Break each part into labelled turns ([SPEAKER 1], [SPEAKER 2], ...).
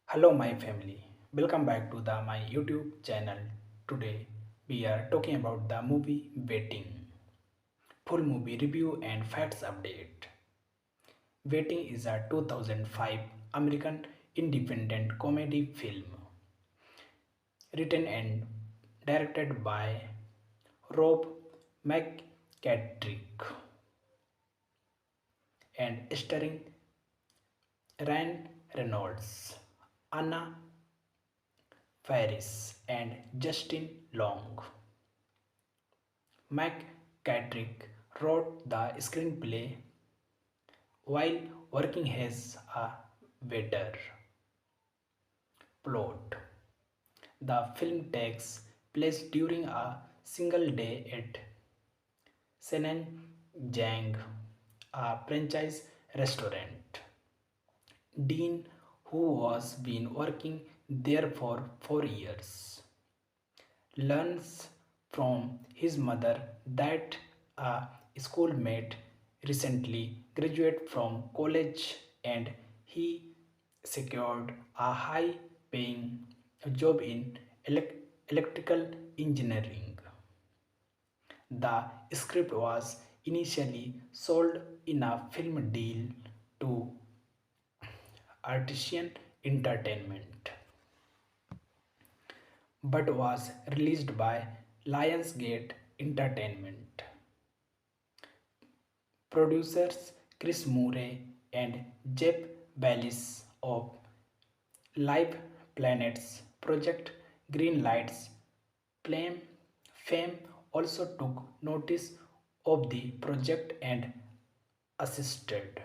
[SPEAKER 1] Hello my family, welcome back to my YouTube channel. Today we are talking about the movie Waiting. Full movie review and facts update. Waiting is a 2005 American independent comedy film written and directed by Rob McKittrick and starring Ryan Reynolds, Anna Faris and Justin Long. McKittrick wrote the screenplay while working as a waiter. Plot: the film takes place during a single day at Senenjang, a franchise restaurant. Dean, who was been working there for 4 years, learns from his mother that a schoolmate recently graduated from college and he secured a high paying job in electrical engineering. The script was initially sold in a film deal to Artisan Entertainment but was released by Lionsgate Entertainment. Producers Chris Murray and Jeff Ballis of Live Planet's Project Greenlight's fame also took notice of the project and assisted.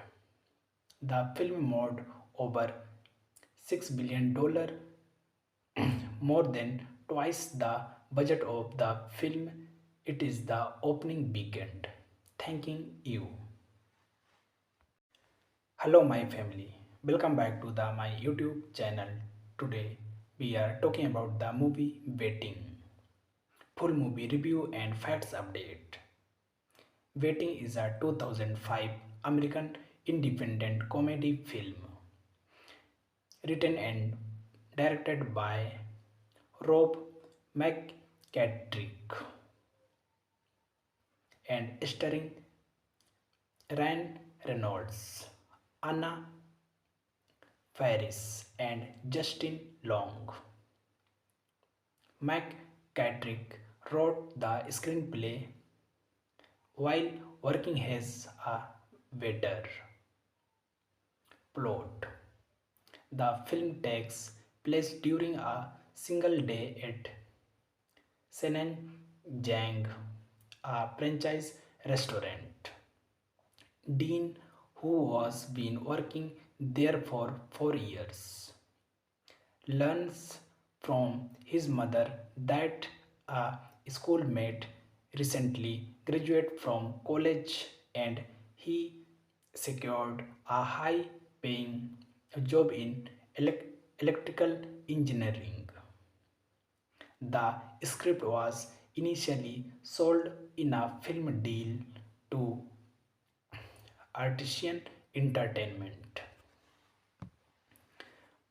[SPEAKER 1] The film made over $6 billion, more than twice the budget of the film. It is the opening weekend. Thanking you. Hello my family. Welcome back to my YouTube channel. Today we are talking about the movie Waiting. Full movie review and facts update. Waiting is a 2005 American independent comedy film written and directed by Rob McKittrick and starring Ryan Reynolds, Anna Faris and Justin Long. McKittrick wrote the screenplay while working as a waiter. Plot: the film takes place during a single day at Senenjang, a franchise restaurant. Dean, who was been working there for 4 years, learns from his mother that a schoolmate recently graduated from college and he secured a high paying job in electrical engineering. The script was initially sold in a film deal to Artisan Entertainment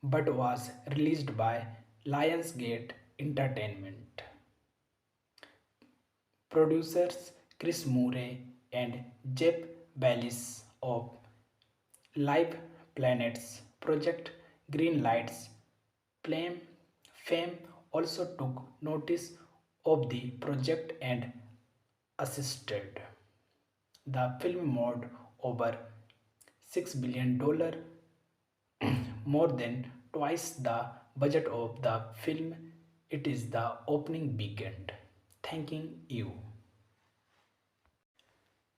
[SPEAKER 1] but was released by Lionsgate Entertainment. Producers Chris Murray and Jeff Ballis of Live Planet's Project Greenlight's fame fame also took notice of the project and assisted. The film made over $6 billion, more than twice the budget of the film. It is the opening weekend. Thanking you.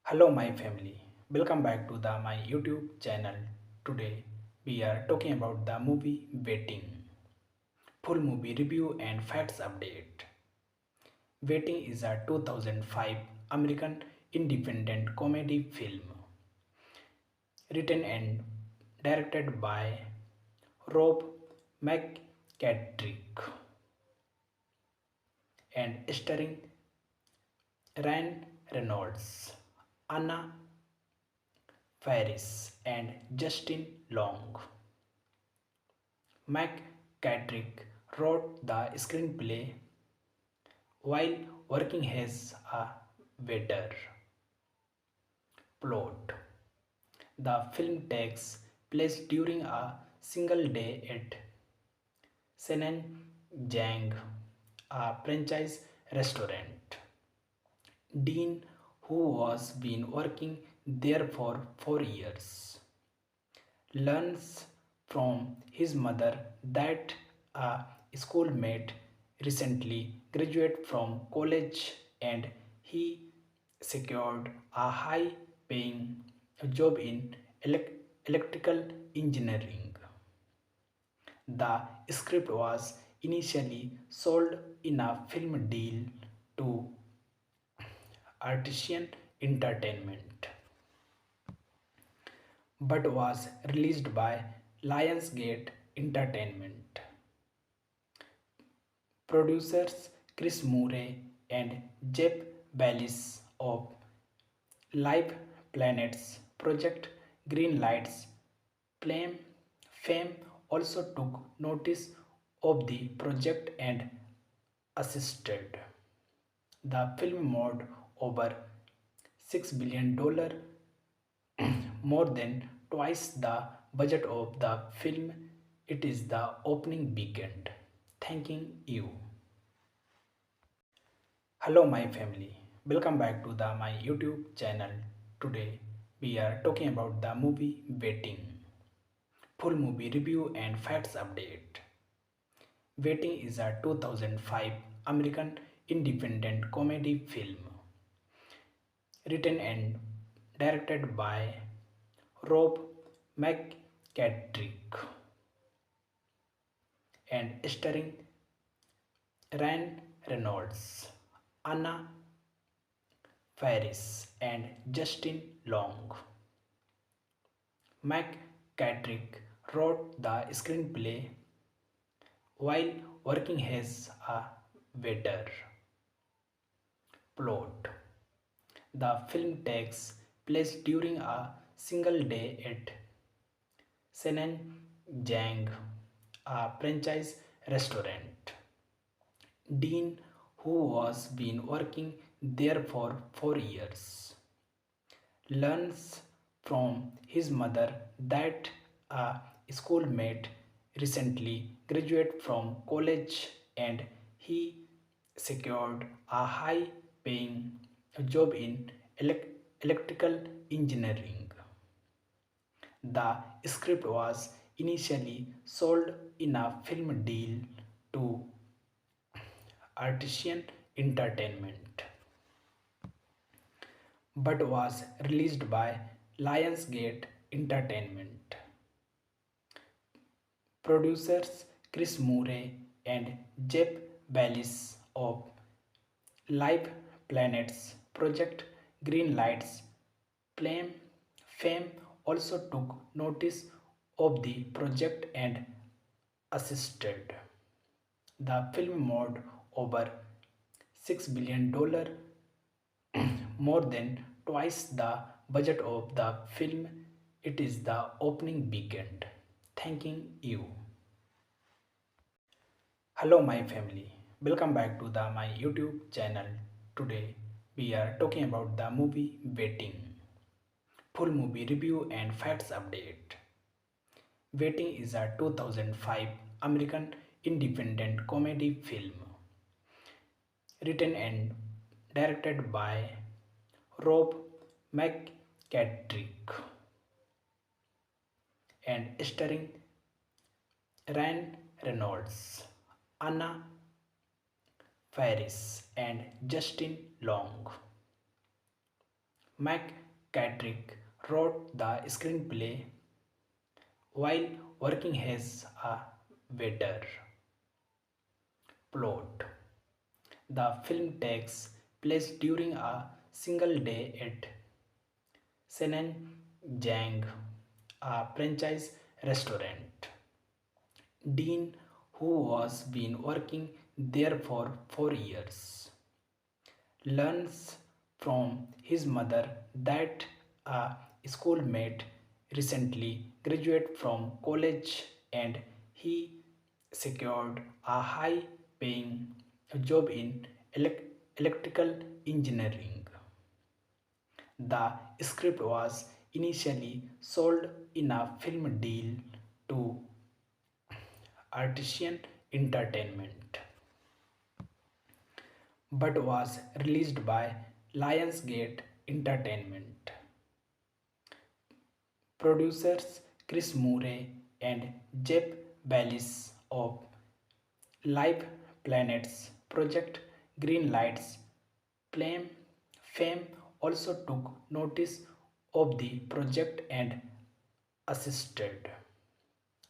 [SPEAKER 1] Hello my family. Welcome back to my YouTube channel. Today we are talking about the movie Waiting. Full movie review and facts update. Waiting is a 2005 American independent comedy film written and directed by Rob McKittrick and starring Ryan Reynolds, Anna Faris and Justin Long. McCatrick wrote the screenplay while working as a waiter. Plot: the film takes place during a single day at Senenjang, a franchise restaurant. Dean, who was been working there for 4 years, learns from his mother that a schoolmate recently graduated from college and he secured a high paying job in electrical engineering. The script was initially sold in a film deal to Artisan Entertainment but was released by Lionsgate Entertainment. Producers Chris Murray and Jeff Ballis of Live Planet's Project Greenlight's fame also took notice of the project and assisted. The film made over $6 billion, more than twice the budget of the film. It is the opening weekend. Thanking you. Hello my family. Welcome back to my YouTube channel. Today we are talking about the movie Waiting. Full movie review and facts update. Waiting is a 2005 American independent comedy film written and directed by Rob McCatrick and starring Ryan Reynolds, Anna Faris, and Justin Long. McCatrick wrote the screenplay while working as a waiter. Plot: the film takes place during a single day at Senenjang, a franchise restaurant. Dean, who was been working there for 4 years, learns from his mother that a schoolmate recently graduated from college and he secured a high paying job in electrical engineering. The script was initially sold in a film deal to Artisan Entertainment but was released by Lionsgate Entertainment. Producers Chris Murray and Jeff Ballis of Live Planet's Project Greenlight's fame also took notice of the project and assisted. The film made over $6 billion, more than twice the budget of the film. It is the opening weekend. Thanking you. Hello my family. Welcome back to my YouTube channel. Today we are talking about the movie Waiting. Full movie review and facts update. Waiting is a 2005 American independent comedy film written and directed by Rob McCatrick and starring Ryan Reynolds, Anna Faris, and Justin Long. McCatrick wrote the screenplay while working as a waiter. Plot: the film takes place during a single day at Senenjang, a franchise restaurant. Dean, who was been working there for 4 years, learns from his mother that a schoolmate recently graduated from college and he secured a high paying job in electrical engineering. The script was initially sold in a film deal to Artisan Entertainment but was released by Lionsgate Entertainment. Producers Chris Murray and Jeff Ballis of Live Planet's Project Greenlight's fame also took notice of the project and assisted.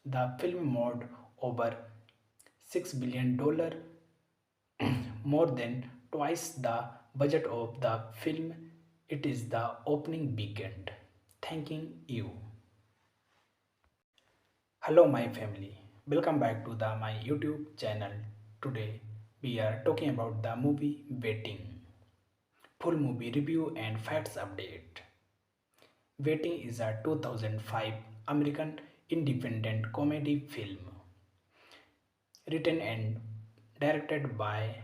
[SPEAKER 1] The film made over $6 billion, more than twice the budget of the film. It is the opening weekend. Thanking you. Hello my family. Welcome back to my YouTube channel. Today we are talking about the movie Waiting. Full movie review and facts update. Waiting is a 2005 American independent comedy film written and directed by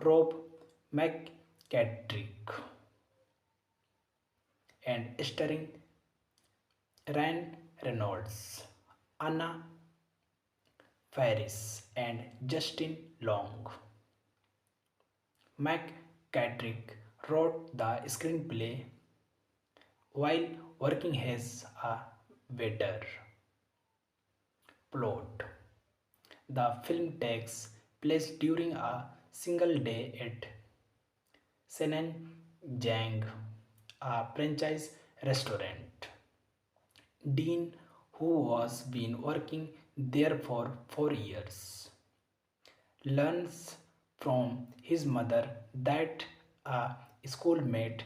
[SPEAKER 1] Rob McKittrick and starring Ryan Reynolds, Anna Faris, and Justin Long. McKittrick wrote the screenplay while working as a waiter. Plot: the film takes place during a single day at Senen Jang, a franchise restaurant. Dean, who was been working there for 4 years, learns from his mother that a schoolmate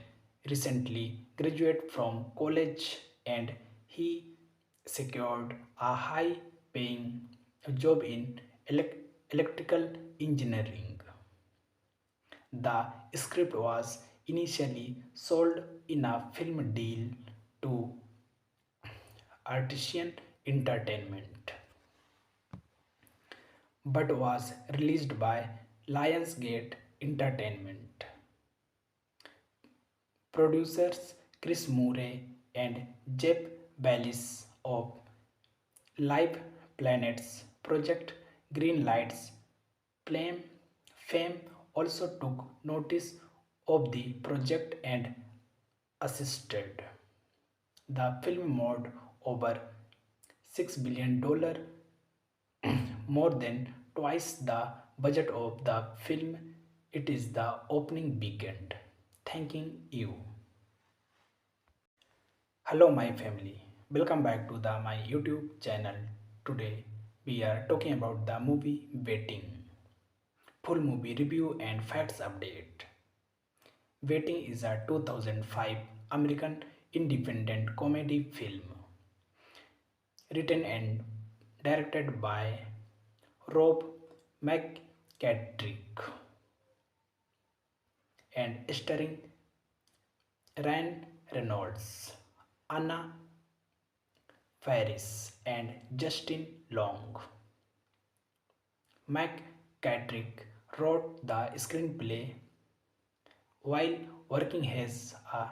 [SPEAKER 1] recently graduated from college and he secured a high paying job in electrical engineering. The script was initially sold in a film deal to Artisan Entertainment but was released by Lionsgate Entertainment. Producers Chris Murray and Jeff Ballis of Live Planet's Project Greenlight's fame also took notice of the project and assisted. The film made over $6 billion, more than twice the budget of the film. It is the opening weekend. Thanking you. Hello my family. Welcome back to my YouTube channel. Today we are talking about the movie Waiting. Full movie review and facts update. Waiting is a 2005 American independent comedy film written and directed by Rob McKittrick and starring Ryan Reynolds, Anna Faris, and Justin Long. McKittrick wrote the screenplay while working as a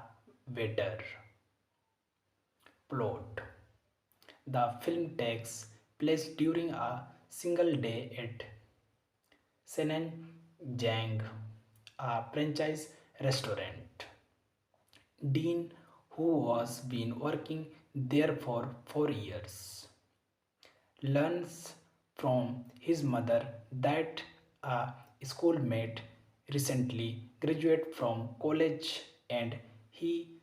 [SPEAKER 1] waiter. Plot: the film takes place during a single day at Senen Jang, a franchise restaurant. Dean, who was been working there for 4 years, learns from his mother that a schoolmate recently graduated from college and he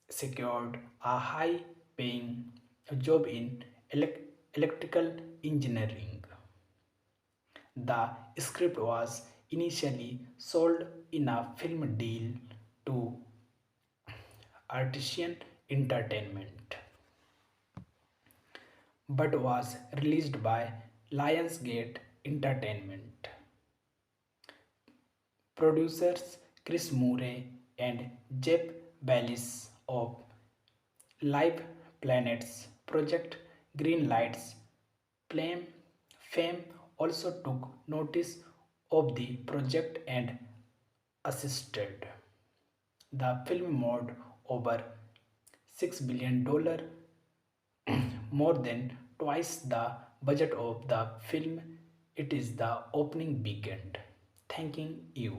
[SPEAKER 1] secured a high paying job in electrical engineering. The script was initially sold in a film deal to Artisan Entertainment but was released by Lionsgate Entertainment. Producers Chris Murray and Jeff Ballis of Live Planet's Project Greenlight's fame also took notice of the project and assisted. The film made over $6 billion, more than twice the budget of the film. It is the opening weekend. Thanking you.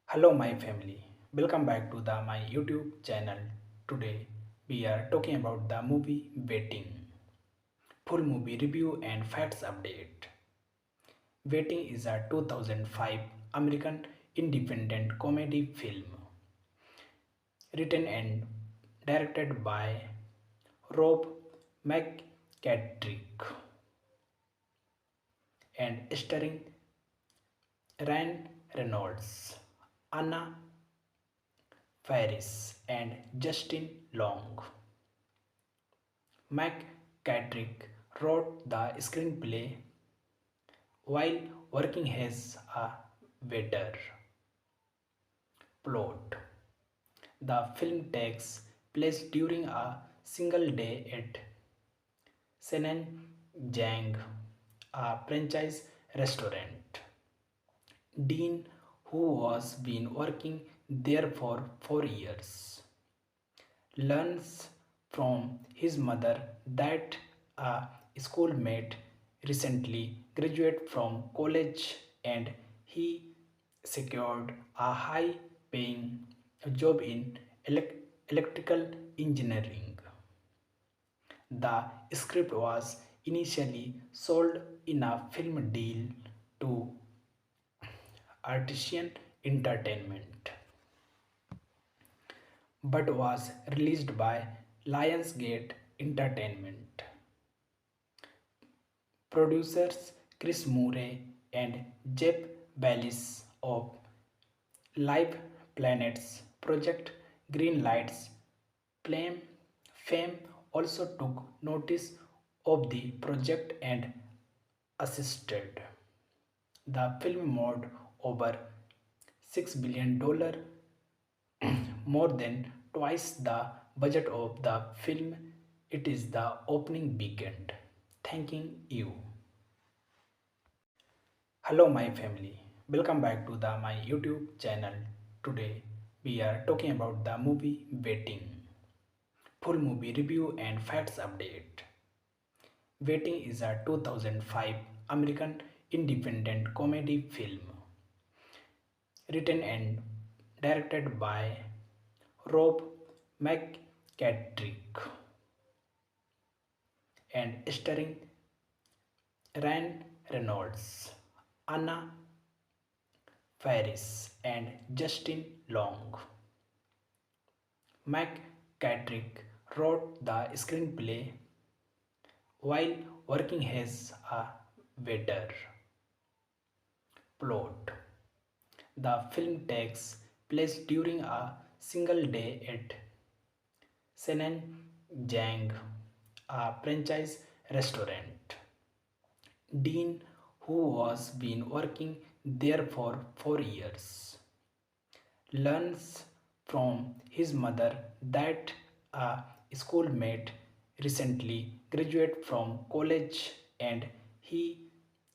[SPEAKER 1] Hello my family. Welcome back to my YouTube channel. Today we are talking about the movie Waiting. Full movie review and facts update. Waiting is a 2005 American independent comedy film written and directed by Rob McKittrick and starring Ryan Reynolds, Anna Faris, and Justin Long. McKittrick wrote the screenplay while working as a waiter. Plot: the film takes place during a single day at Senenjang, a franchise restaurant. Dean, who was been working there for 4 years, learns from his mother that a schoolmate recently graduated from college and he secured a high paying job in electrical engineering. The script was initially sold in a film deal to Artisan Entertainment but was released by Lionsgate Entertainment. Producers Chris Murray and Jeff Ballis of Live Planet's Project Greenlight's fame also took notice of the project and assisted. The film made over $6 billion, more than twice the budget of the film. It is the opening weekend. Thanking you. Hello my family. Welcome back to my YouTube channel. Today we are talking about the movie Waiting. Full movie review and facts update. Waiting is a 2005 American independent comedy film written and directed by Rob McKittrick and starring Ryan Reynolds, Anna Faris, and Justin Long. McKittrick wrote the screenplay while working as a waiter. Plot: the film takes place during a single day at Senenjang, a franchise restaurant. Dean, who was been working there for 4 years, learns from his mother that a schoolmate recently graduated from college and he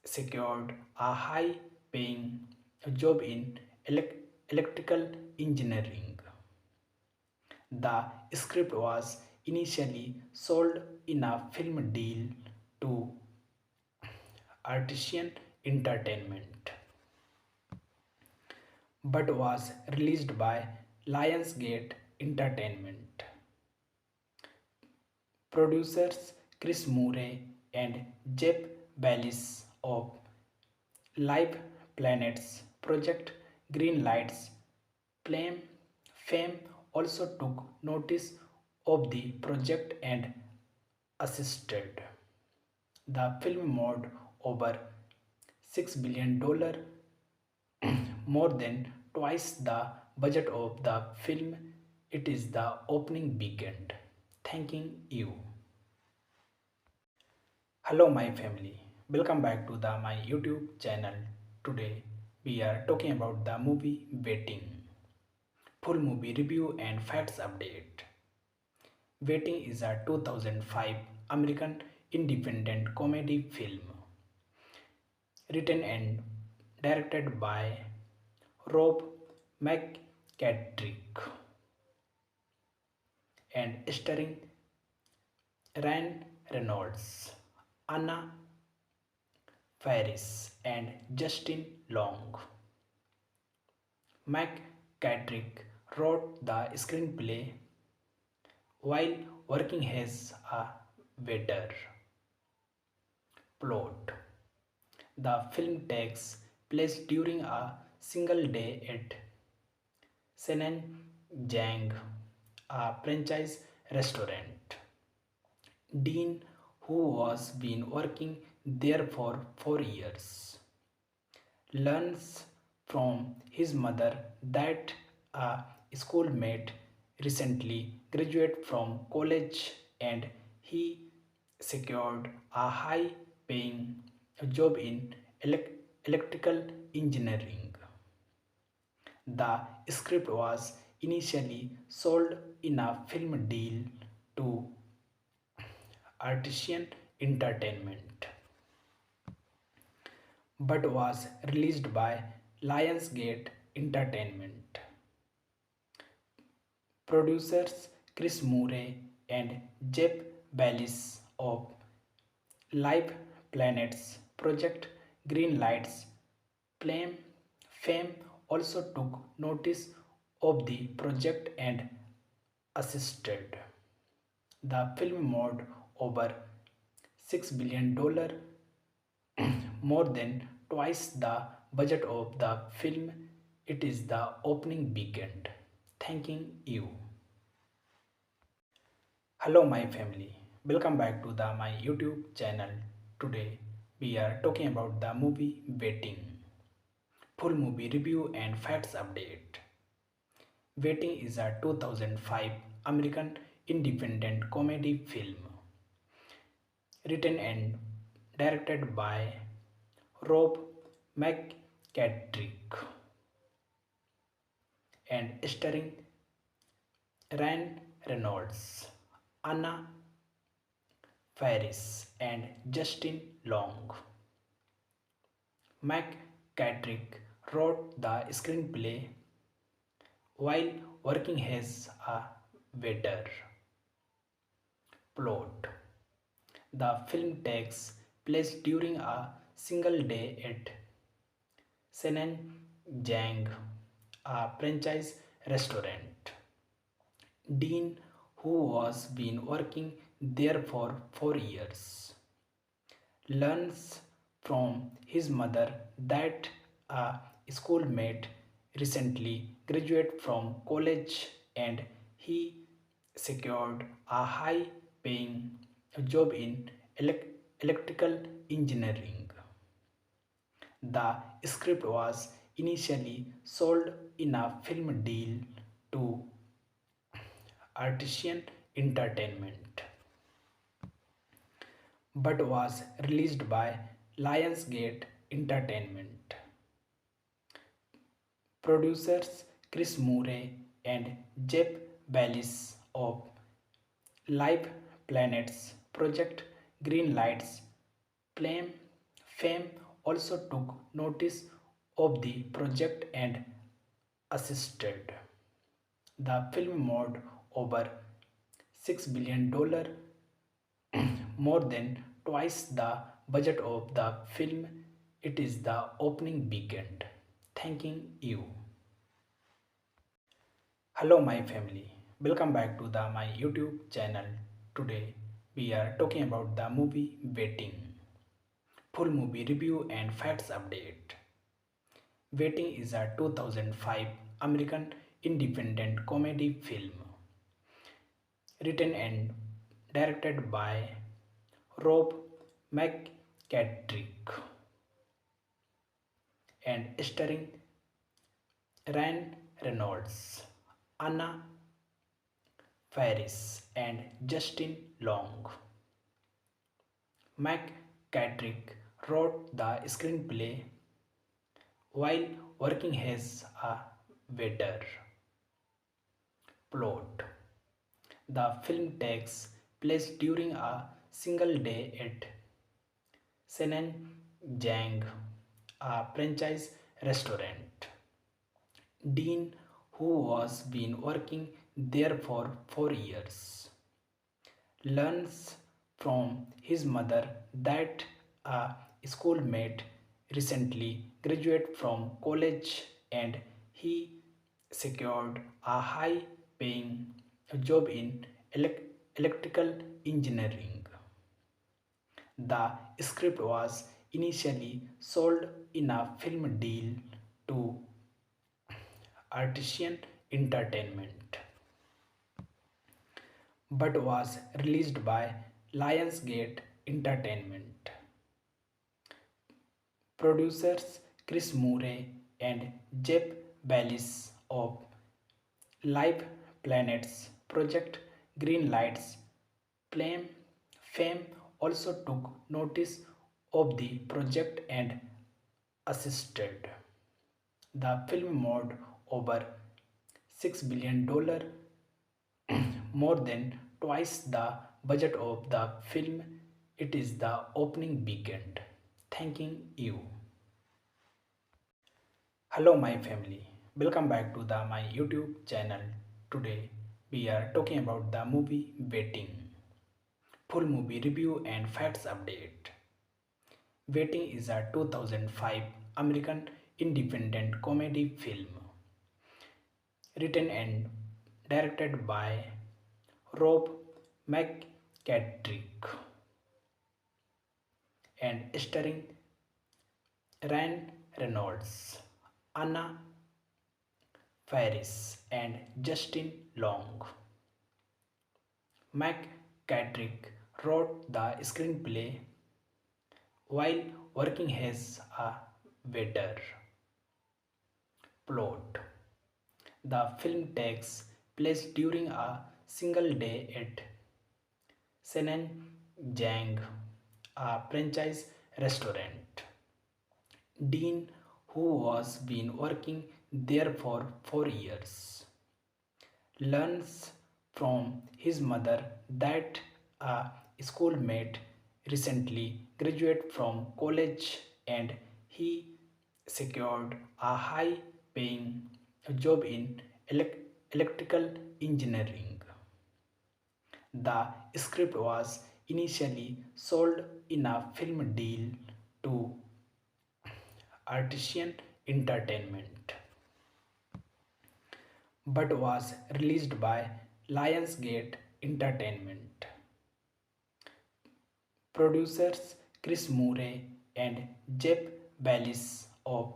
[SPEAKER 1] secured a high paying job in electrical engineering. The script was initially sold in a film deal to Artisan Entertainment but was released by Lionsgate Entertainment. Producers Chris Murray and Jeff Ballis of Live Planet's Project Greenlight's fame also took notice of the project and assisted. The film made over $6 billion, more than twice the budget of the film. It is the opening weekend. Thanking you. Hello my family. Welcome back to my YouTube channel. Today we are talking about the movie Waiting. Full movie review and facts update. Waiting is a 2005 American independent comedy film written and directed by Rob McKittrick and starring Ryan Reynolds, Anna Faris, and Justin Long. McKittrick wrote the screenplay while working as a waiter. Plot: the film takes place during a single day at Senenjang, a franchise restaurant. Dean, who was been working there for 4 years, learns from his mother that a schoolmate recently graduated from college and he secured a high paying job in electrical engineering. The script was initially sold in a film deal to Artisan Entertainment but was released by Lionsgate Entertainment. Producers Chris Murray and Jeff Ballis of Live Planet's Project Greenlight's fame also took notice of the project and assisted. The film made over $6 billion, more than twice the budget of the film it is the opening weekend. Thanking you. Hello my family. Welcome back to my YouTube channel. Today we are talking about the movie Waiting. Full movie review and facts update. Waiting is a 2005 American independent comedy film written and directed by Rob McKittrick and starring Ryan Reynolds, Anna Faris, and Justin Long. McKittrick wrote the screenplay while working as a waiter. Plot: the film takes place during a single day at Senenjang, a franchise restaurant. Dean, who was been working there for 4 years, learns from his mother that a schoolmate recently graduated from college and he secured a high paying job in electrical engineering. The script was initially sold in a film deal to Artisan Entertainment but was released by Lionsgate Entertainment. Producers Chris Murray and Jeff Ballis of Live Planet's Project Greenlight's fame also took notice of the project and assisted. The film made over $6 billion, more than twice the budget of the film it is the opening weekend. Thanking you. Hello my family. Welcome back to my YouTube channel. Today we are talking about the movie Waiting. Full movie review and facts update. Waiting is a 2005 American independent comedy film written and directed by Rob McKittrick and starring Ryan Reynolds, Anna Faris, and Justin Long. McKittrick wrote the screenplay while working as a waiter. Plot: the film takes place during a single day at Senenjang, a franchise restaurant. Dean, who was been working there for 4 years, learns from his mother that a schoolmate recently graduated from college and he secured a high paying job in electrical engineering. The script was initially sold in a film deal to Artisan Entertainment but was released by Lionsgate Entertainment. Producers Chris Murray and Jeff Ballis of Live Planet's Project Greenlight's Fame also took notice of the project and assisted. The film made over $6 billion, more than twice the budget of the film it is the opening weekend. Thanking you. Hello my family. Welcome back to my YouTube channel. Today we are talking about the movie Waiting. Full movie review and facts update. Waiting is a 2005 American independent comedy film written and directed by Rob McKittrick and starring Ryan Reynolds, Anna Faris, and Justin Long. McKittrick wrote the screenplay while working as a waiter. Plot: the film takes place during a single day at Senenjang, a franchise restaurant. Dean, who was been working there for 4 years, learns from his mother that a schoolmate recently graduated from college and he secured a high paying job in electrical engineering. The script was initially sold in a film deal to Artisan Entertainment but was released by Lionsgate Entertainment. Producers Chris Murray and Jeff Ballis of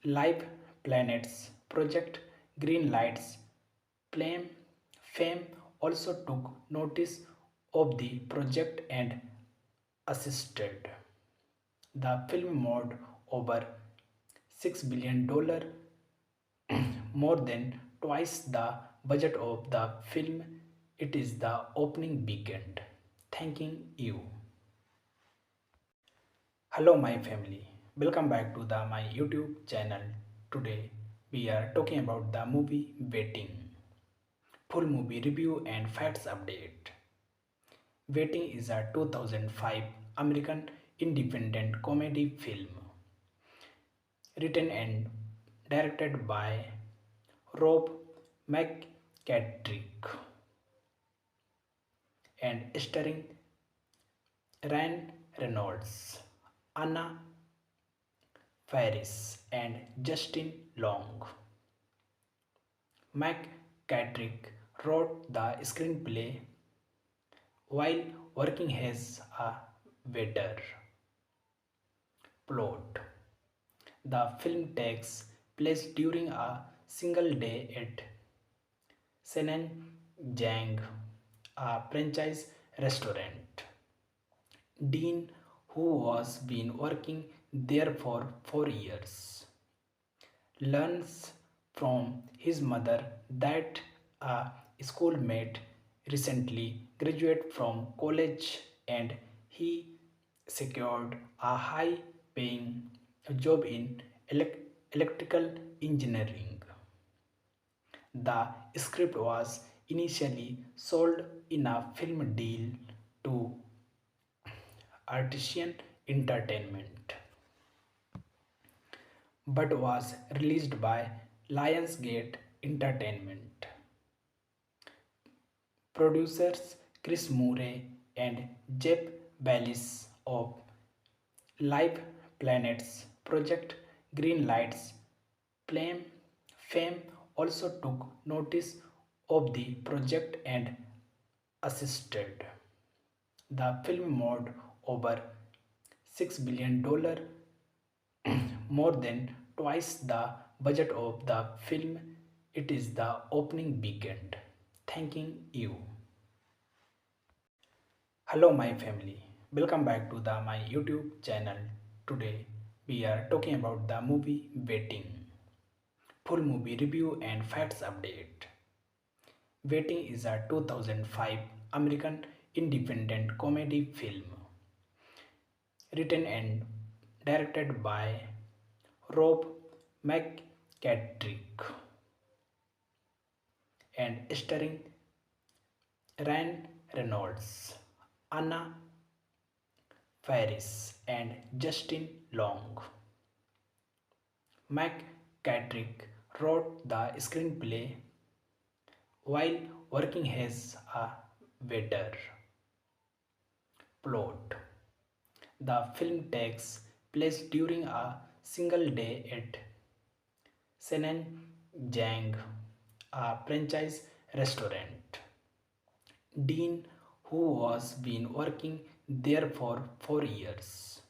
[SPEAKER 1] Live Planet's Project Greenlight's Fame also took notice of the project and assisted. The film made over $6 billion, more than twice the budget of the film it is the opening weekend. Thanking you. Hello my family. Welcome back to my YouTube channel. Today we are talking about the movie Waiting. Full movie review and facts update. Waiting is a 2005 American independent comedy film written and directed by Rob McKittrick and starring Ryan Reynolds, Anna Faris, and Justin Long. McKittrick wrote the screenplay while working as a waiter. Plot: the film takes place during a single day at Senenjang, a franchise restaurant. Dean, who was been working there for 4 years, learns from his mother that a schoolmate recently graduated from college and he secured a high paying job in electrical engineering. The script was initially sold in a film deal to Artisan Entertainment, but was released by Lionsgate Entertainment. Producers Chris Murray and Jeff Ballis of Live Planets Project Greenlight's Fame also took notice of the project and assisted. The film made over $6 billion, more than twice the budget of the film it is the opening weekend. Thanking you. Hello my family. Welcome back to my YouTube channel. Today we are talking about the movie Waiting. Full movie review and facts update. Waiting is a 2005 American independent comedy film written and directed by Rob McKittrick and starring Ryan Reynolds, Anna Faris, and Justin Long. McKittrick wrote the screenplay while working as a waiter. Plot: the film takes place during a single day at Senenjang, a franchise restaurant. Dean, who was been working there for 4 years,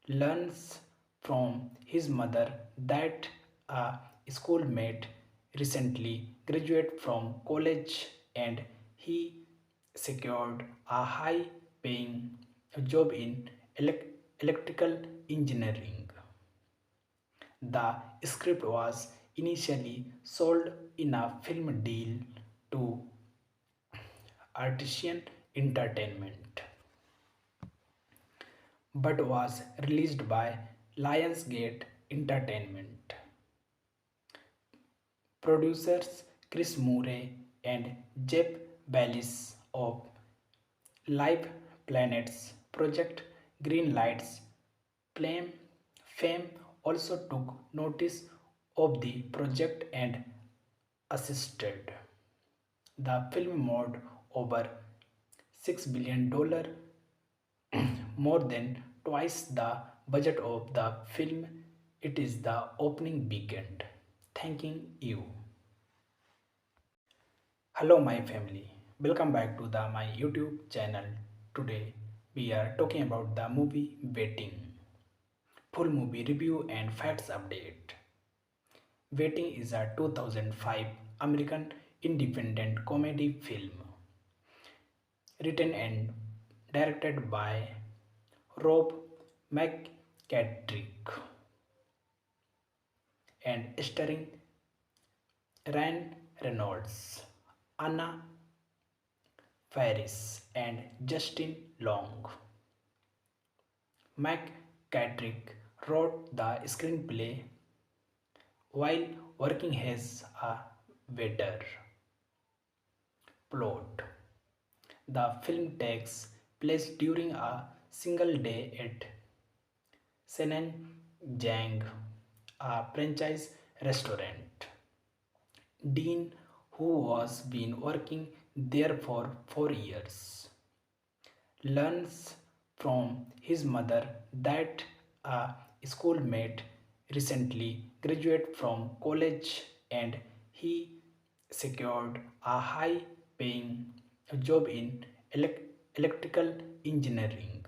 [SPEAKER 1] learns from his mother that a schoolmate recently graduated from college and he secured a high paying job in electrical engineering. The script was initially sold in a film deal to Artisan Entertainment, but was released by Lionsgate Entertainment. Producers Chris Murray and Jeff Ballis of Live Planets Project Greenlight's Flame Fame also took notice of the project and assisted. The film made over $6 billion, more than twice the budget of the film it is the opening weekend. Thanking you. Hello my family. Welcome back to my YouTube channel. Today we are talking about the movie Waiting. Full movie review and facts update. Waiting is a 2005 American independent comedy film written and directed by Rob McKittrick and starring Ryan Reynolds, Anna Faris, and Justin Long. McKittrick wrote the screenplay while working as a waiter. Plot: the film takes place during a single day at Senenjang, a franchise restaurant. Dean, who was been working there for 4 years, learns from his mother that a schoolmate recently graduated from college and he secured a high paying job in electrical engineering.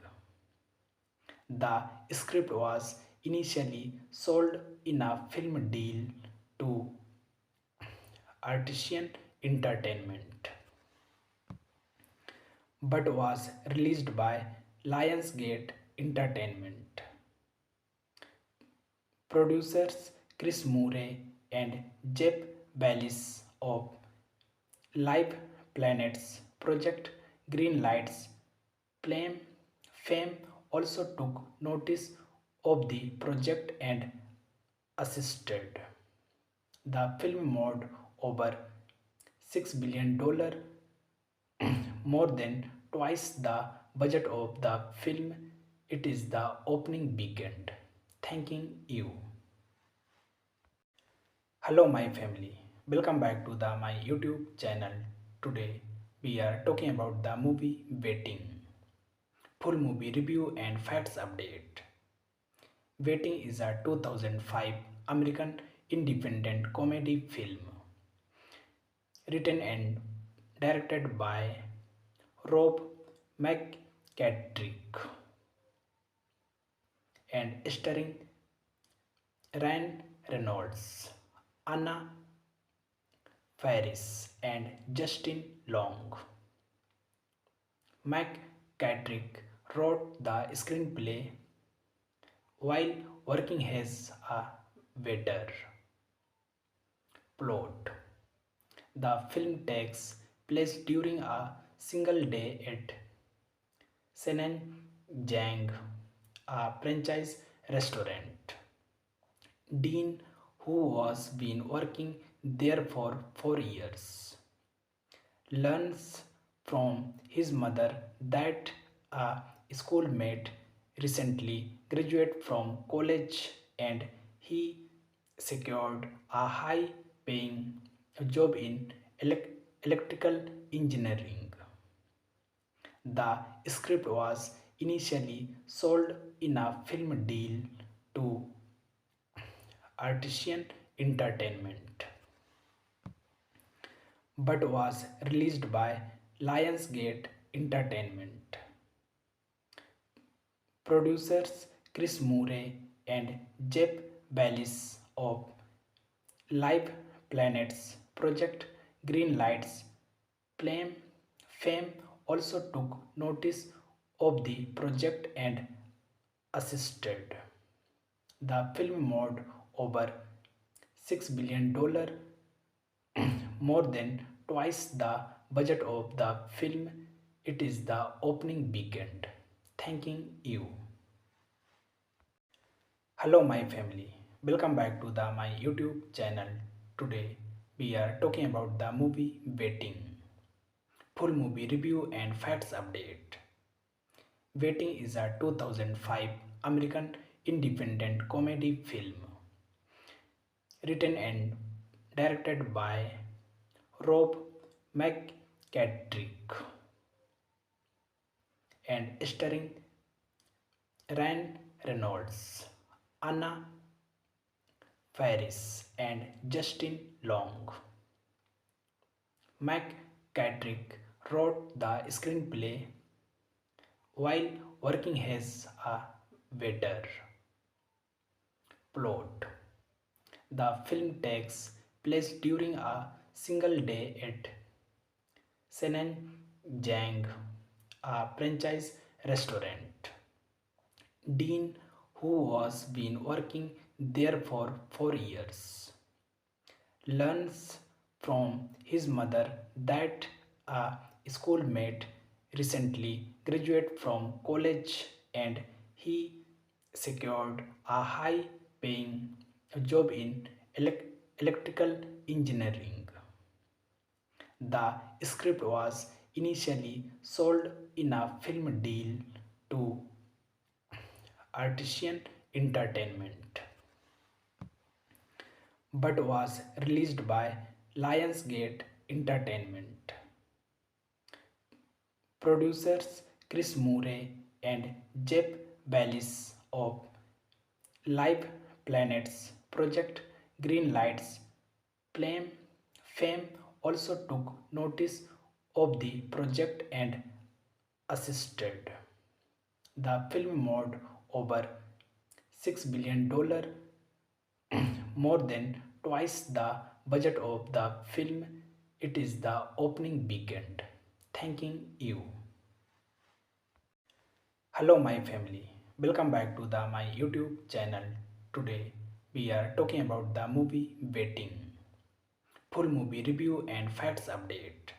[SPEAKER 1] The script was initially sold in a film deal to Artisan Entertainment, but was released by Lionsgate Entertainment. Producers Chris Murray and Jeff Ballis of Live Planets Project Greenlight's Fame also took notice of the project and assisted. The film made over $6 billion, more than twice the budget of the film, it is the opening weekend. Thanking you. Hello my family. Welcome back to the my YouTube channel. Today we are talking about the movie Waiting. Full movie review and facts update. Waiting is a 2005 American independent comedy film written and directed by Rob McKittrick and starring Ryan Reynolds, Anna Faris, and Justin Long. McKittrick wrote the screenplay while working as a waiter. Plot: the film takes place during a single day at Senenjang, a franchise restaurant. Dean, who was been working there for 4 years, learns from his mother that a schoolmate recently graduated from college and he secured a high paying job in electrical engineering. The script was initially sold in a film deal to Artisan Entertainment but was released by Lionsgate Entertainment. Producers Chris Murray and Jeff Ballis of Live Planet's Project Greenlight's fame also took notice of the project and assisted. The film made over $6 billion, more than twice the budget of the film. It is the opening weekend. Thanking you. Hello my family. Welcome back to the my YouTube channel. Today we are talking about the movie Waiting. Full movie review and facts update. Waiting is a 2005 American independent comedy film written and directed by Rob McKittrick and starring Ryan Reynolds, Anna Faris, and Justin Long. McKittrick wrote the screenplay while working as a waiter. Plot: the film takes place during a single day at Senenjang, a franchise restaurant. Dean, who was been working there for 4 years, learns from his mother that a schoolmate recently graduated from college and he secured a high paying job in electrical engineering. The script was initially sold in a film deal to Artisan Entertainment but was released by Lionsgate Entertainment. Producers Chris Murray and Jeff Ballis of Live Planet's Project Greenlight's fame also took notice of the project and assisted. The film made over $6 billion, more than twice the budget of the film. It is the opening weekend. Thanking you. Hello my family. Welcome back to the my YouTube channel. Today we are talking about the movie Waiting. Full movie review and facts update.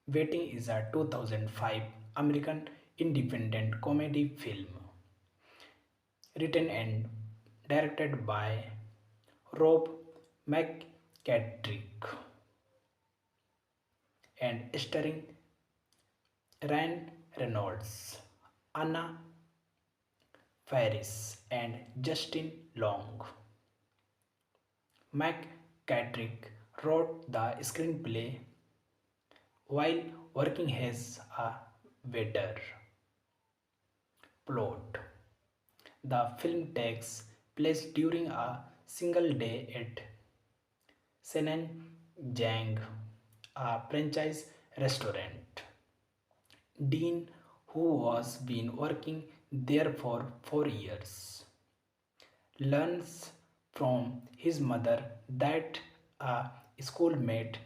[SPEAKER 1] Waiting is a 2005 American independent comedy film written and directed by Rob McKittrick and starring Ryan Reynolds, Anna Faris, and Justin Long. McCatrick wrote the screenplay while working as a waiter. Plot: the film takes place during a single day at Senenjang, a franchise restaurant. Dean, who was been working there for 4 years, learns from his mother that a schoolmate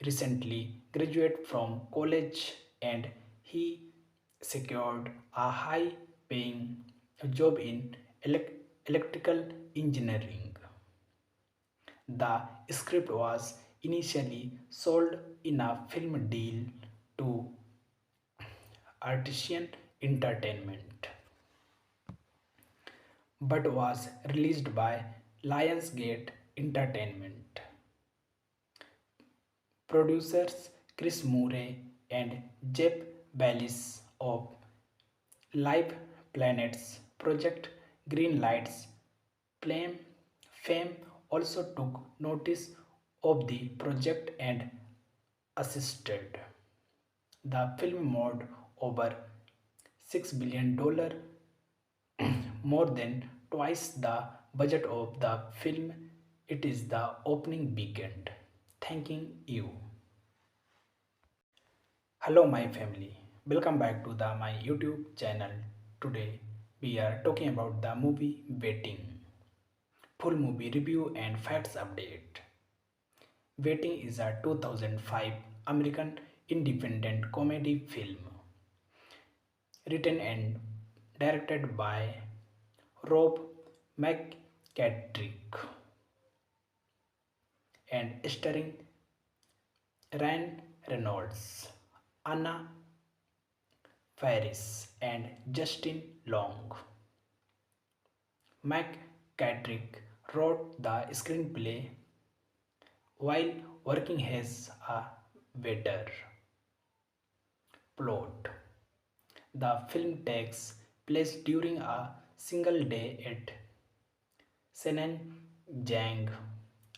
[SPEAKER 1] recently graduated from college and he secured a high paying job in electrical engineering. The script was initially sold in a film deal to Artisan Entertainment but was released by Lionsgate Entertainment. Producers Chris Murray and Jeff Ballis of Live Planet's Project Greenlight's fame also took notice of the project and assisted. The film made over $6 billion, more than twice the budget of the film. It is the opening weekend. Thanking you. Hello my family. Welcome back to my YouTube channel. Today we are talking about the movie Waiting. Full movie review and facts update. Waiting is a 2005 American independent comedy film written and directed by Rob McCatrick and starring Ryan Reynolds, Anna Faris, and Justin Long. McCatrick wrote the screenplay while working as a waiter. Plot: the film takes place during a single day at Senenjang,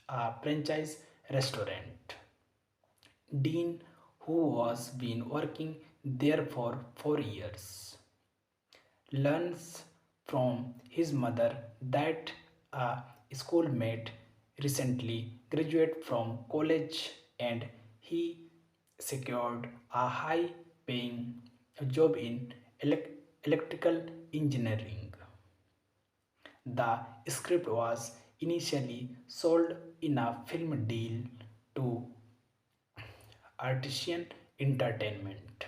[SPEAKER 1] a franchise restaurant. Dean, who was been working there for 4 years, learns from his mother that a schoolmate recently graduated from college and he secured a high paying job in electrical engineering. The script was initially sold in a film deal to Artisan Entertainment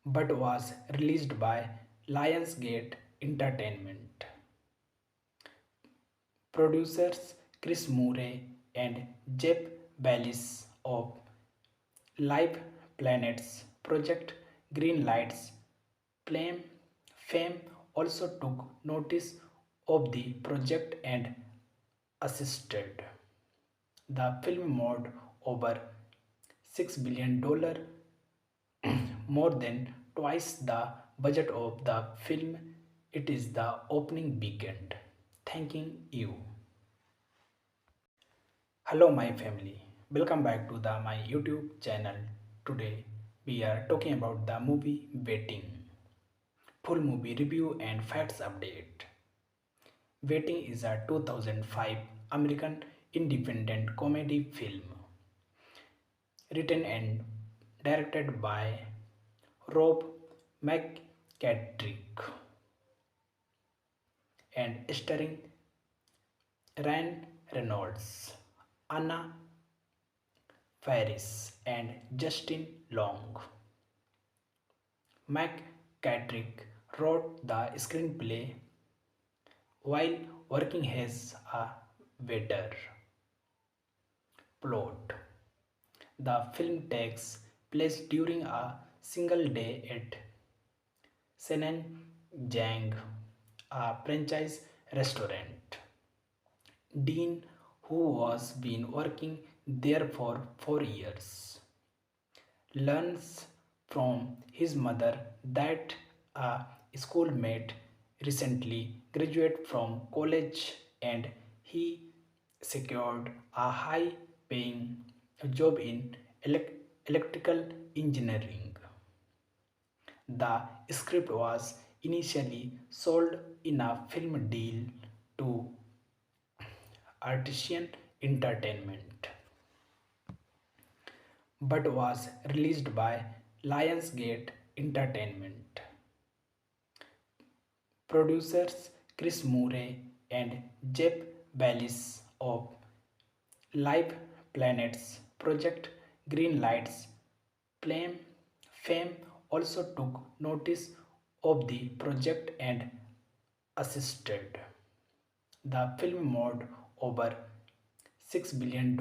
[SPEAKER 1] but was released by Lionsgate Entertainment. Producers Chris Murray and Jeff Ballis of Live Planet's Project Greenlight's fame also took notice of the project and assisted. The film made over $6 billion, more than twice the budget of the film. It is the opening weekend. Thanking you. Hello my family. Welcome back to my YouTube channel. Today we are talking about the movie Waiting. Full movie review and facts update. Waiting is a 2005 American independent comedy film written and directed by Rob McCatrick and starring Ryan Reynolds, Anna Faris, and Justin Long. McCatrick wrote the screenplay while working as a waiter. Plot: the film takes place during a single day at Senenjang, a franchise restaurant. Dean, who was been working there for 4 years, learns from his mother that a schoolmate recently graduated from college and he secured a high paying job in electrical engineering. The script was initially sold in a film deal to Artisan Entertainment but was released by Lionsgate Entertainment. Producers Chris Murray and Jeff Ballis of Live Planet's Project Greenlight's fame also took notice of the project and assisted. The film made over $6 billion,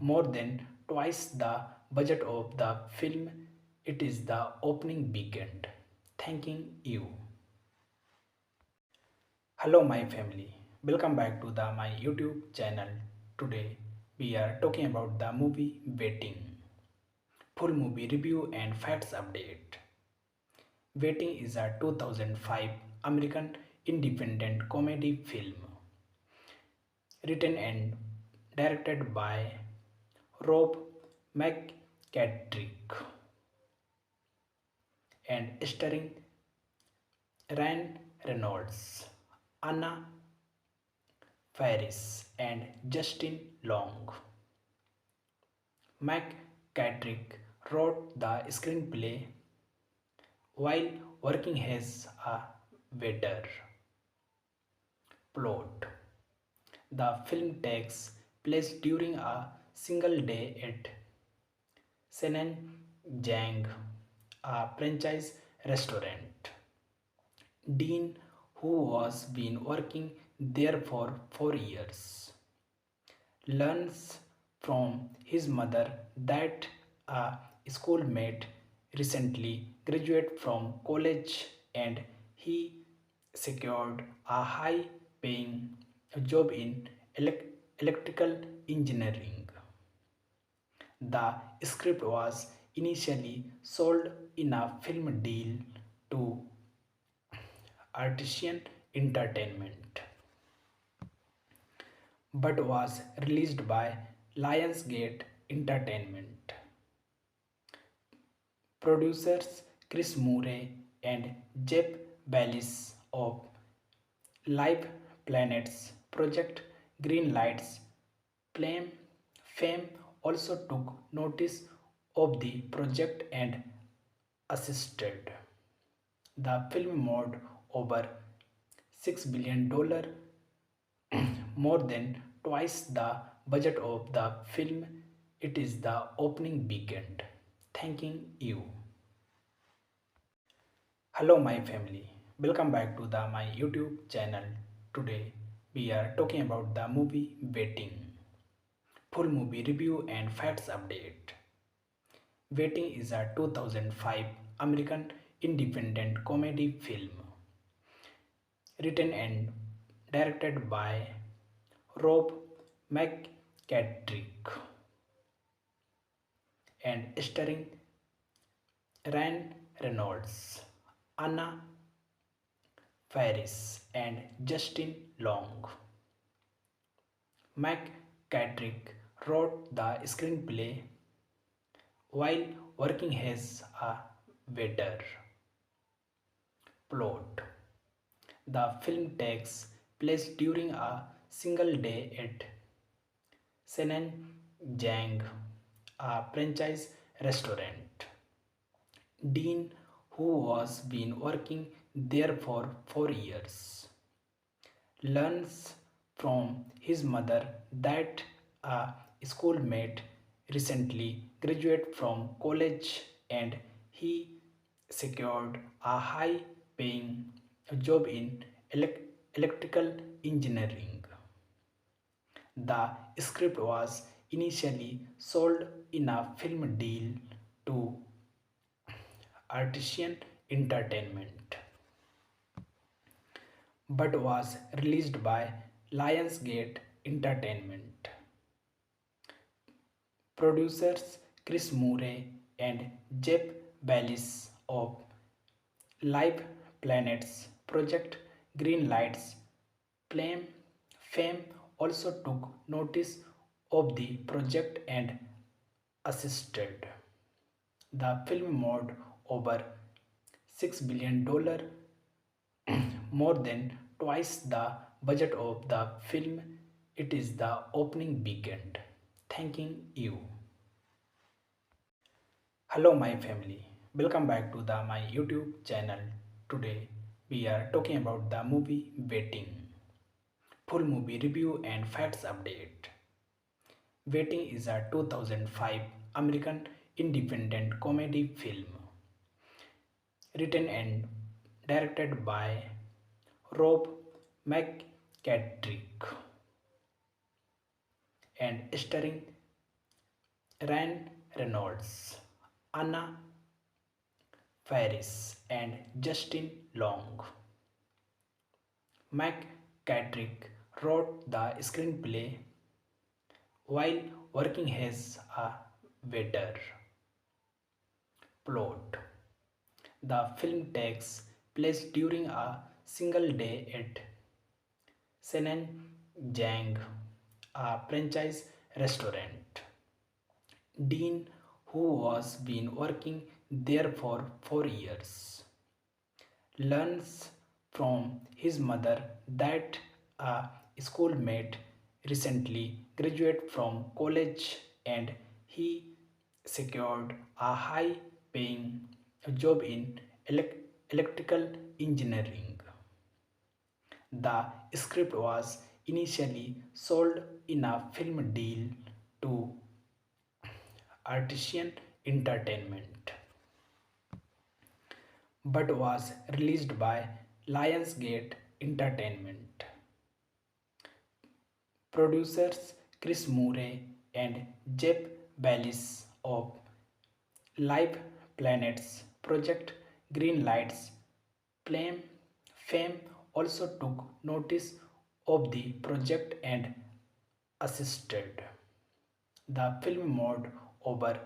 [SPEAKER 1] more than twice the budget of the film. It is the opening weekend. Thanking you. Hello my family. Welcome back to my YouTube channel. Today we are talking about the movie Waiting. Full movie review and facts update. Waiting is a 2005 American independent comedy film written and directed by Rob McKittrick and starring Ryan Reynolds, Anna Faris, and Justin Long. McKittrick wrote the screenplay while working as a waiter. Plot: the film takes place during a single day at Senen Jang, a franchise restaurant. Dean, who was been working there for 4 years, learns from his mother that a schoolmate recently graduated from college and he secured a high paying job in electrical engineering. The script was initially sold in a film deal to Artisan Entertainment but was released by Lionsgate Entertainment. Producers Chris Murray and Jeff Ballis of Live Planet's Project Greenlight's fame also took notice of the project and assisted. The film made over $6 billion, more than twice the budget of the film. It is the opening weekend. Thanking you. Hello my family. Welcome back to my YouTube channel. Today we are talking about the movie Waiting. Full movie review and facts update. Waiting is a 2005 American independent comedy film written and directed by Rob McKittrick and starring Ryan Reynolds, Anna Faris, and Justin Long. McKittrick wrote the screenplay while working as a waiter. Plot: the film takes place during a single day at Senen Jang, a franchise restaurant. Dean, who was been working there for 4 years, learns from his mother that a schoolmate recently graduated from college and he secured a high paying job in electrical engineering. The script was initially sold in a film deal to Artisan Entertainment but was released by Lionsgate Entertainment. Producers Chris Murray and Jeff Bezos of Live Planets Project Green Lights Flame Fame also took notice of the project and assisted. The film made over $6 billion, more than twice the budget of the film. It is the opening weekend. Thanking you. Hello my family. Welcome back to my YouTube channel. Today we are talking about the movie Waiting. Full movie review and facts update. Waiting is a 2005 American independent comedy film written and directed by Rob McKittrick and starring Ryan Reynolds, Anna Faris, and Justin Long. McKittrick wrote the screenplay while working as a waiter. Plot: the film takes place during a single day at Senenjang, a franchise restaurant. Dean, who was been working there for 4 years, learns from his mother that a schoolmate recently graduated from college and he secured a high paying job in electrical engineering. The script was initially sold in a film deal to Artisan Entertainment but was released by Lionsgate Entertainment. Producers Chris Murray and Jeff Bezos of Live Planets Project Green Lights Flame Fame also took notice of the project and assisted. The film made over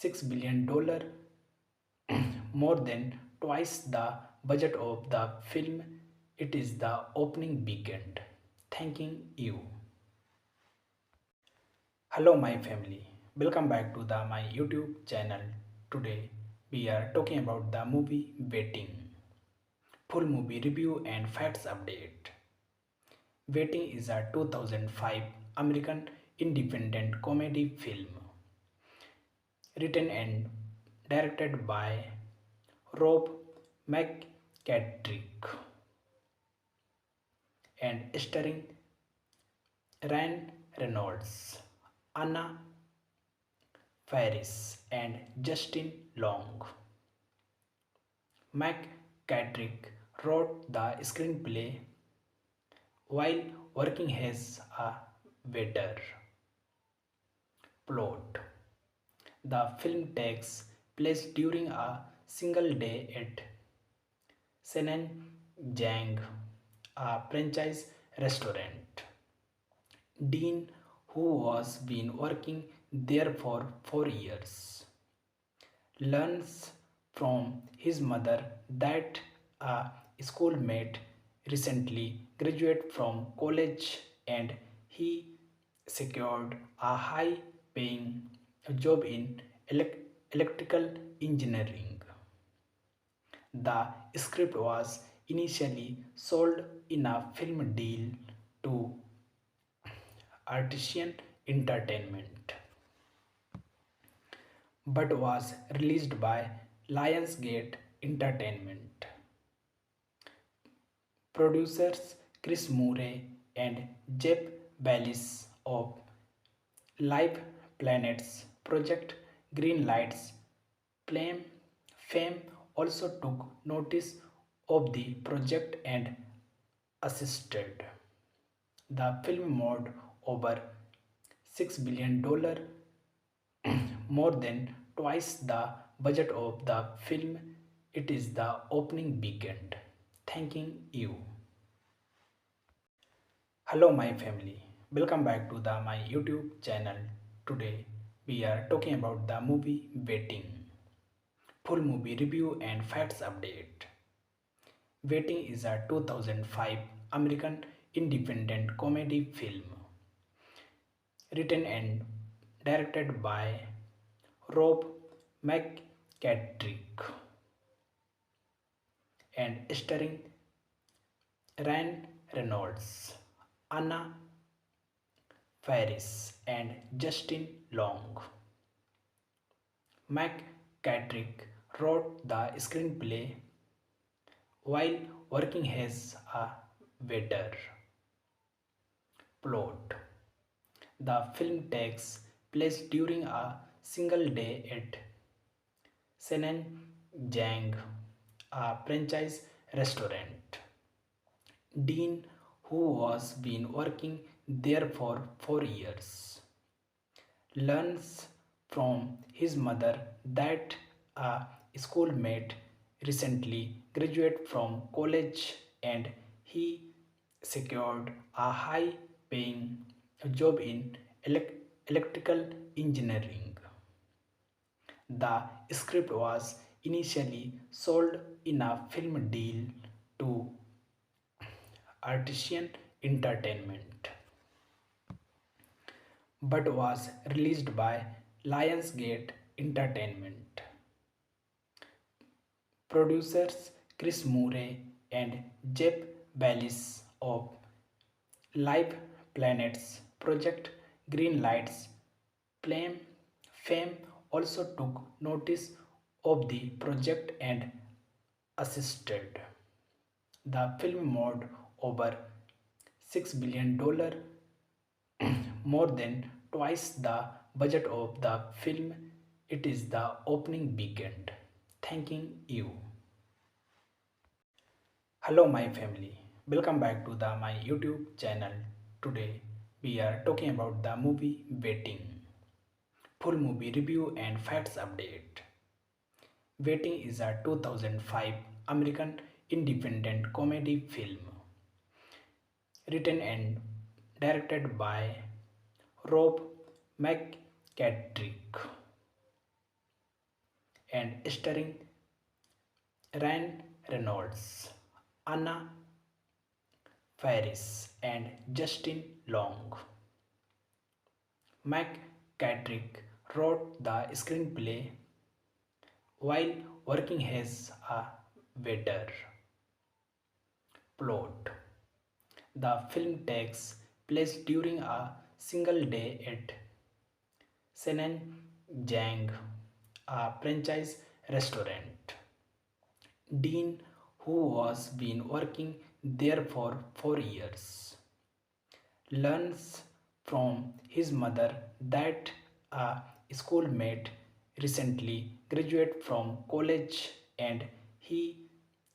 [SPEAKER 1] $6 billion, more than twice the budget of the film. It is the opening weekend. Thanking you. Hello my family. Welcome back to my YouTube channel. Today we are talking about the movie Waiting. Full movie review and facts update. Waiting is a 2005 American independent comedy film written and directed by Rob McKittrick and starring Ryan Reynolds, Anna Faris, and Justin Long. McKittrick wrote the screenplay while working as a waiter. Plot: the film takes place during a single day at Senenjang, a franchise restaurant. Dean, who was been working there for 4 years, learns from his mother that a schoolmate recently graduated from college and he secured a high paying job in electrical engineering. The script was initially sold in a film deal to Artisan Entertainment but was released by Lionsgate Entertainment. Producers Chris Murray and Jeff Bezos of Live Planets Project Green Lights Flame Fame also took notice of the project and assisted. The film made over $6 billion, more than twice the budget of the film. It is the opening weekend. Thanking you. Hello my family. Welcome back to my YouTube channel. Today we are talking about the movie Waiting. Full movie review and facts update. Waiting is a 2005 American independent comedy film written and directed by Rob McKittrick and starring Ryan Reynolds, Anna Faris, and Justin Long. McKittrick wrote the screenplay while working as a waiter. Plot: the film takes place during a single day at Senenjang, a franchise restaurant. Dean, who was been working there for 4 years, learns from his mother that a schoolmate recently graduated from college and he secured a high paying job in electrical engineering. The script was initially sold in a film deal to Artisan Entertainment but was released by Lionsgate Entertainment. Producers Chris Murray and Jeff Ballis of Live Planet's Project Greenlight's Flame Fame also took notice of the project and assisted. The film made over $6 billion, more than twice the budget of the film. It is the opening weekend. Thanking you. Hello my family. Welcome back to my YouTube channel. Today we are talking about the movie Waiting. Full movie review and facts update. Waiting is a 2005 American independent comedy film written and directed by Rob McKittrick and starring Ryan Reynolds, Anna Faris, and Justin Long. McKittrick wrote the screenplay while working as a waiter. Plot: the film takes place during a single day at Senenjang, a franchise restaurant. Dean, who was been working there for 4 years, learns from his mother that a schoolmate recently graduated from college and he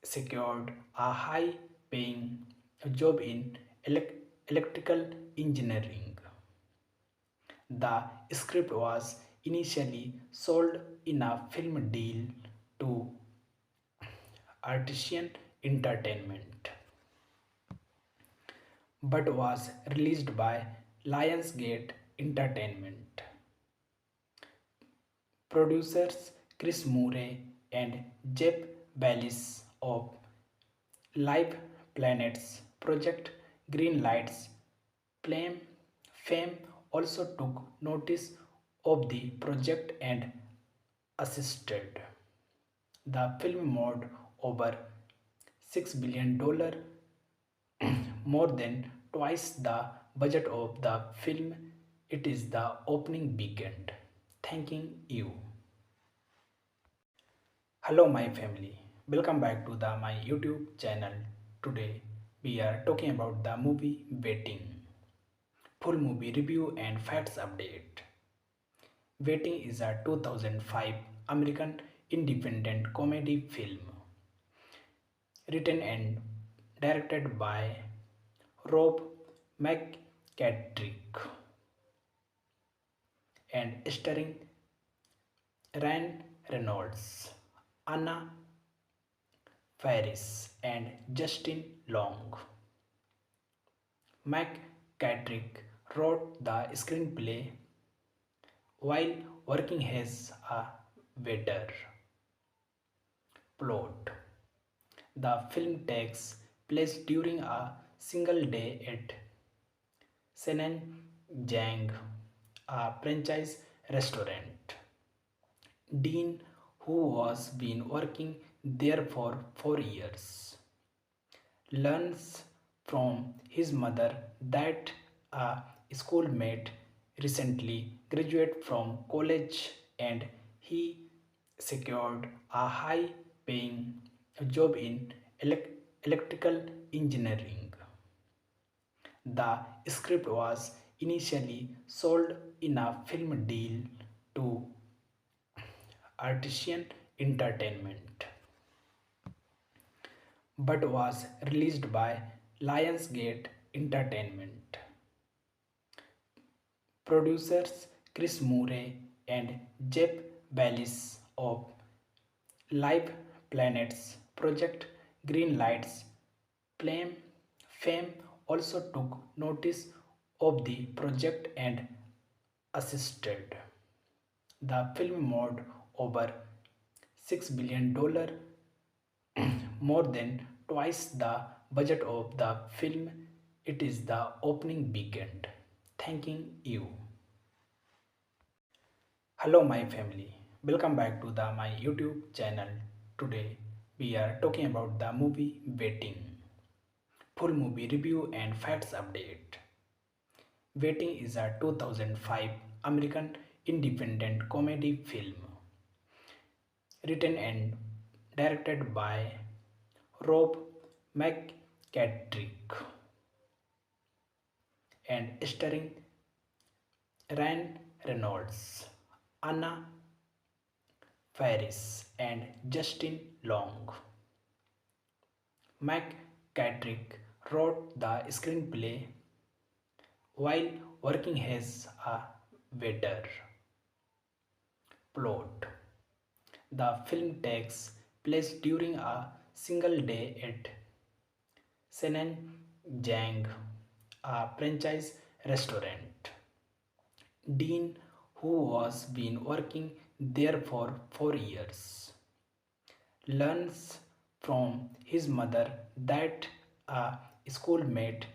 [SPEAKER 1] secured a high paying job in electrical engineering. The script was initially sold in a film deal to Artisan Entertainment but was released by Lionsgate Entertainment. Producers Chris Murray and Jeff Ballis of Live Planet's Project Greenlight's Flame Fame also took notice of the project and assisted. The film made over $6 billion, more than twice the budget of the film. It is the opening weekend. Thanking you. Hello my family. Welcome back to my YouTube channel. Today we are talking about the movie Waiting. Full movie review and facts update. Waiting is a 2005 American independent comedy film written and directed by Rob McKittrick and starring Ryan Reynolds, Anna Faris, and Justin Long. McKittrick wrote the screenplay while working as a waiter. Plot: the film takes place during a single day at Senenjang, a franchise restaurant. Dean, who was been working there for 4 years, learns from his mother that a schoolmate recently graduated from college and he secured a high paying job in electrical engineering. The script was initially sold in a film deal to Artisan Entertainment but was released by Lionsgate Entertainment. Producers Chris Murray and Jeff Ballis of Live Planet's Project Greenlight's Fame also took notice of the project and assisted. The film made over $6 billion, more than twice the budget of the film. It is the opening weekend. Thanking you. Hello my family. Welcome back to my YouTube channel. Today we are talking about the movie Waiting. Full movie review and facts update. Waiting is a 2005 American independent comedy film written and directed by Rob McKittrick and starring Ryan Reynolds, Anna Faris, and Justin Long. McKittrick wrote the screenplay while working as a waiter. Plot: the film takes place during a single day at Senenjang, a franchise restaurant. Dean, who was been working there for 4 years, learns from his mother that a schoolmate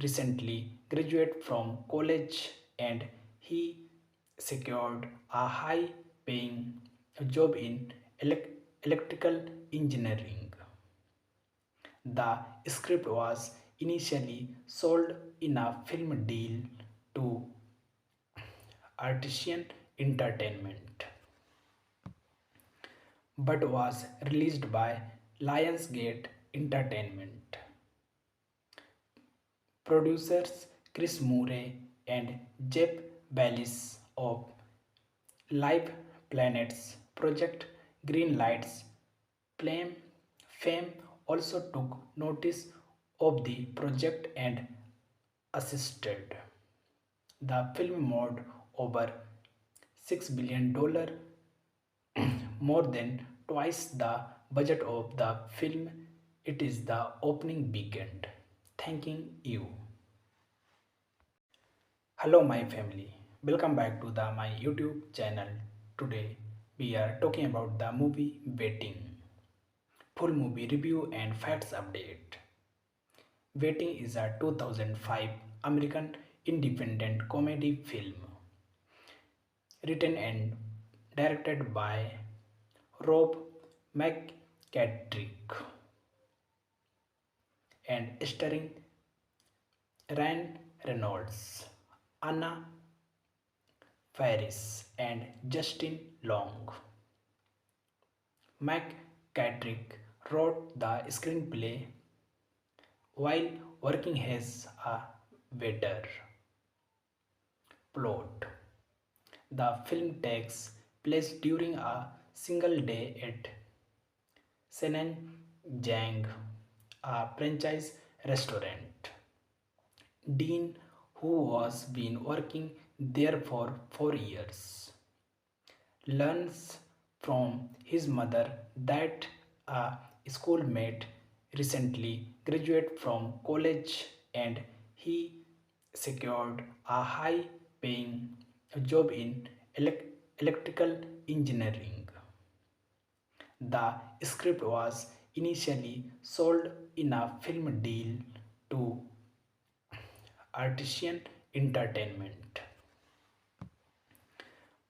[SPEAKER 1] recently graduated from college and he secured a high paying job in electrical engineering. The script was initially sold in a film deal to Artisan Entertainment but was released by Lionsgate Entertainment. Producers Chris Murray and Jeff Ballis of Live Planet's Project Greenlight's Fame also took notice of the project and assisted. The film made over $6 billion, more than twice the budget of the film. It is the opening weekend. Thanking you. Hello my family. Welcome back to my YouTube channel. Today we are talking about the movie Waiting. Full movie review and facts update. Waiting is a 2005 American independent comedy film written and directed by Rob McKittrick and starring Ryan Reynolds, Anna Faris, and Justin Long. McKittrick wrote the screenplay while working as a waiter. Plot: the film takes place during a single day at Senenjang, a franchise restaurant. Dean, who was been working there for 4 years, learns from his mother that a schoolmate recently graduated from college and he secured a high paying job in elec- electrical engineering. The script was initially sold in a film deal to Artisan Entertainment,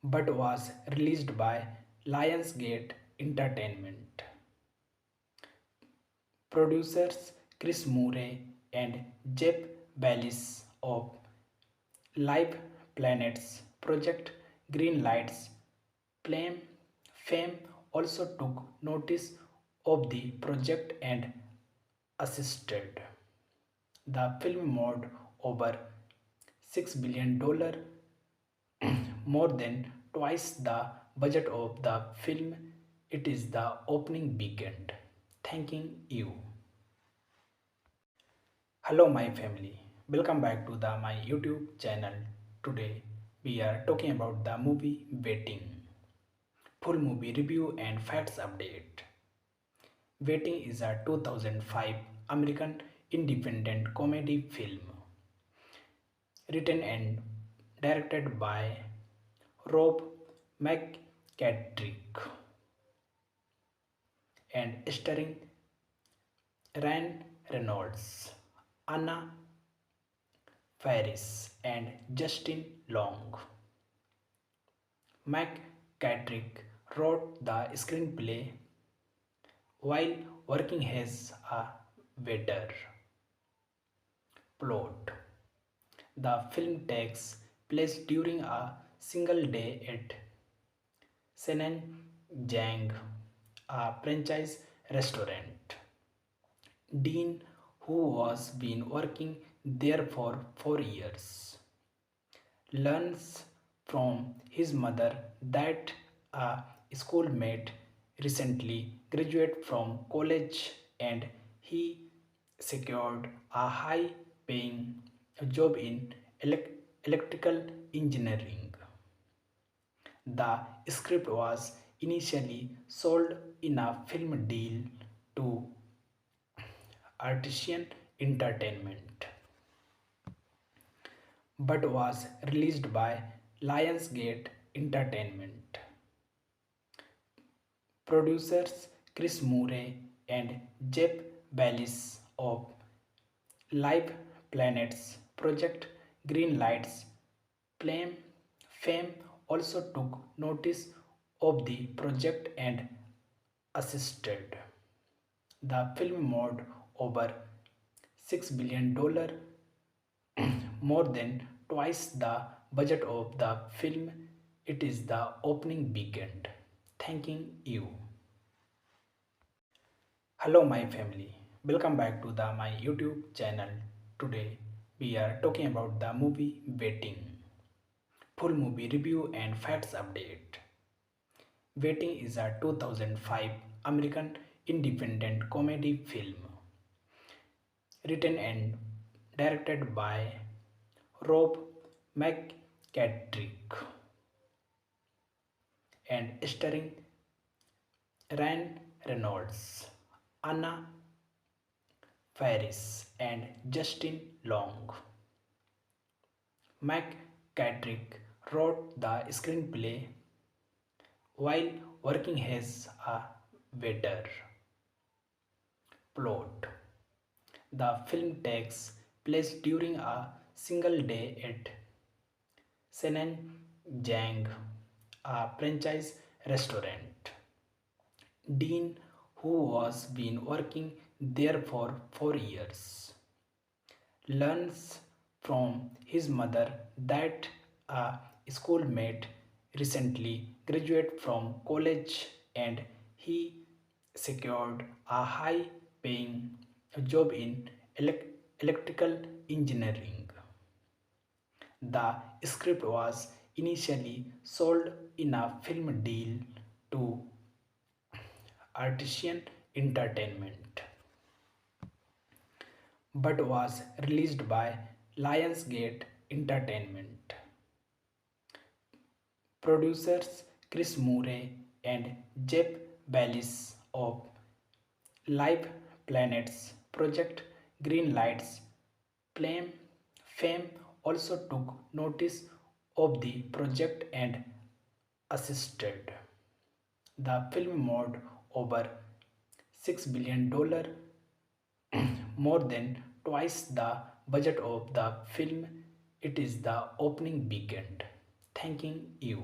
[SPEAKER 1] but was released by Lionsgate Entertainment. Producers Chris Murray and Jeff Ballis of Live Planet's Project Greenlight's fame also took notice of the project and assisted. The film made over $6 billion, more than twice the budget of the film. It is the opening weekend. Thanking you. Hello my family. Welcome back to my YouTube channel. Today we are talking about the movie Waiting. Full movie review and facts update. Waiting is a 2005 American independent comedy film written and directed by Rob McKittrick and starring Ryan Reynolds, Anna Faris, and Justin Long. McKittrick wrote the screenplay while working as a waiter. Plot: the film takes place during a single day at Senen Jang, a franchise restaurant. Dean, who was been working there for 4 years, learns from his mother that a schoolmate recently graduated from college and he secured a high paying job in electrical engineering. The script was initially sold in a film deal to Artisan Entertainment, but was released by Lionsgate Entertainment. Producers Chris Murray and Jeff Ballis of Live Planet's Project Greenlight's fame fame also took notice of the project and assisted. The film made over $6 billion, more than twice the budget of the film. It is the opening weekend. Thanking you. Hello my family. Welcome back to my YouTube channel. Today we are talking about the movie Waiting. Full movie review and facts update. Waiting is a 2005 American independent comedy film written and directed by Rob McKittrick and starring Ryan Reynolds, Anna Faris, and Justin Long. McKittrick wrote the screenplay while working as a waiter. Plot: the film takes place during a single day at Senen Jang, a franchise restaurant. Dean, who was been working there for 4 years, learns from his mother that a schoolmate recently graduated from college and he secured a high paying job in electrical engineering. The script was initially sold in a film deal to Artisan Entertainment, but was released by Lionsgate Entertainment. Producers Chris Murray and Jeff Ballis of Live Planet's Project Greenlight's fame also took notice of the project and assisted. The film made over $6 billion, more than twice the budget of the film. It is the opening weekend. Thanking you.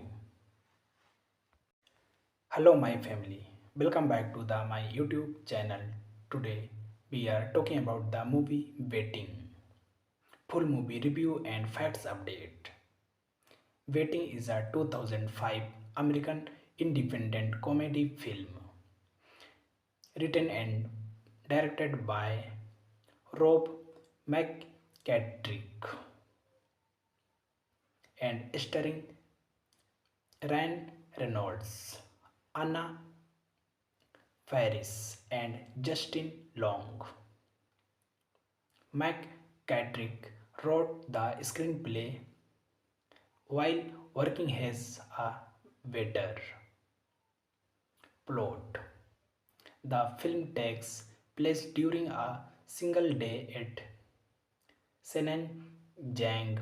[SPEAKER 1] Hello my family. Welcome back to my YouTube channel. Today we are talking about the movie Waiting. Full movie review and facts update. Waiting is a 2005 American independent comedy film written and directed by Rob McKittrick and starring Ryan Reynolds, Anna Faris, and Justin Long. McKittrick wrote the screenplay while working as a waiter. Plot: the film takes place during a single day at Senenjang,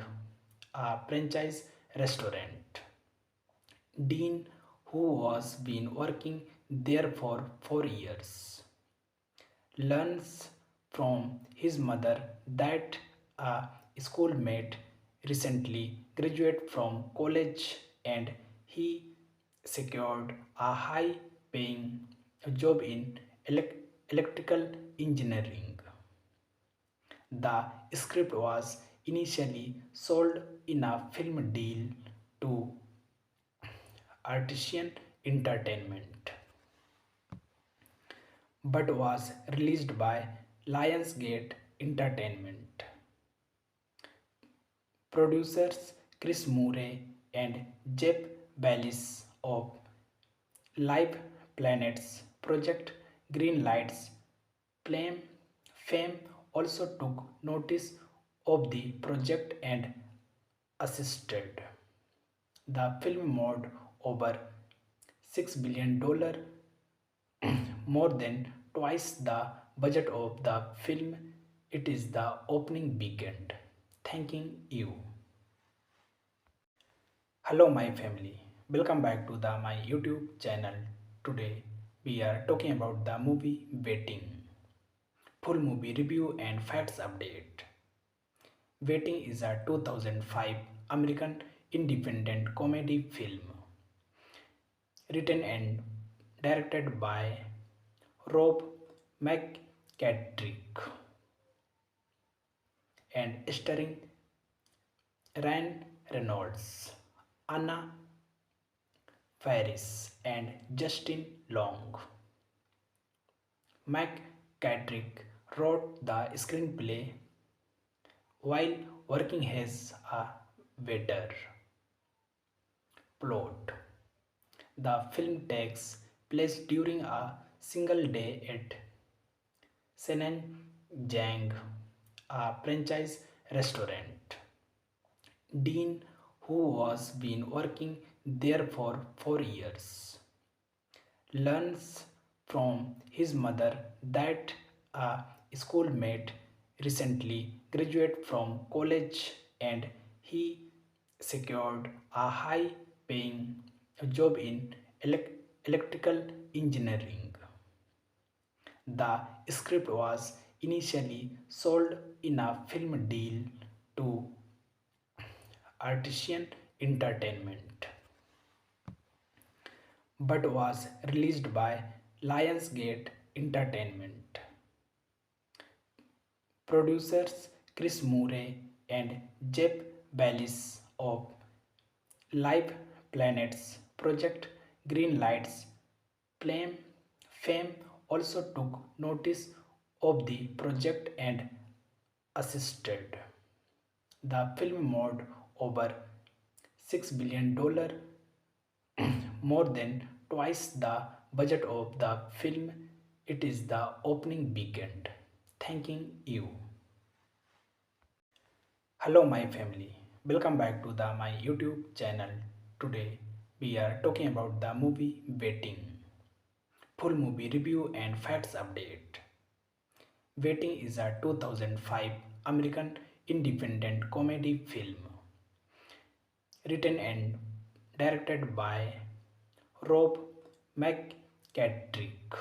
[SPEAKER 1] a franchise restaurant. Dean, who was been working there for 4 years, learns from his mother that a schoolmate recently graduated from college and he secured a high paying job in electrical engineering. The script was initially sold in a film deal to Artisan Entertainment but was released by Lionsgate Entertainment. Producers Chris Murray and Jeff Ballis of Live Planet's Project Greenlight's fame also took notice of the project and assisted. The film made over $6 billion, more than twice the budget of the film. It is the opening weekend. Thanking you. Hello my family. Welcome back to my YouTube channel. Today we are talking about the movie Waiting. Full movie review and facts update. Waiting is a 2005 American independent comedy film written and directed by Rob McKittrick and starring Ryan Reynolds, Anna Faris, and Justin Long. McKittrick wrote the screenplay while working as a waiter. Plot: the film takes place during a single day at Senenjang, a franchise restaurant. Dean, who was been working there for 4 years, learns from his mother that a schoolmate recently graduated from college and he secured a high paying job in electrical engineering. The script was initially sold in a film deal to Artisan Entertainment but was released by Lionsgate Entertainment. Producers Chris Murray and Jeff Ballis of Live Planet's Project Greenlight's fame also took notice of the project and assisted. The film made over $6 billion, more than twice the budget of the film. It is the opening weekend. Thanking you. Hello my family. Welcome back to my YouTube channel. Today we are talking about the movie Waiting. Full movie review and facts update. Waiting is a 2005 American independent comedy film written and directed by Rob McCatrick,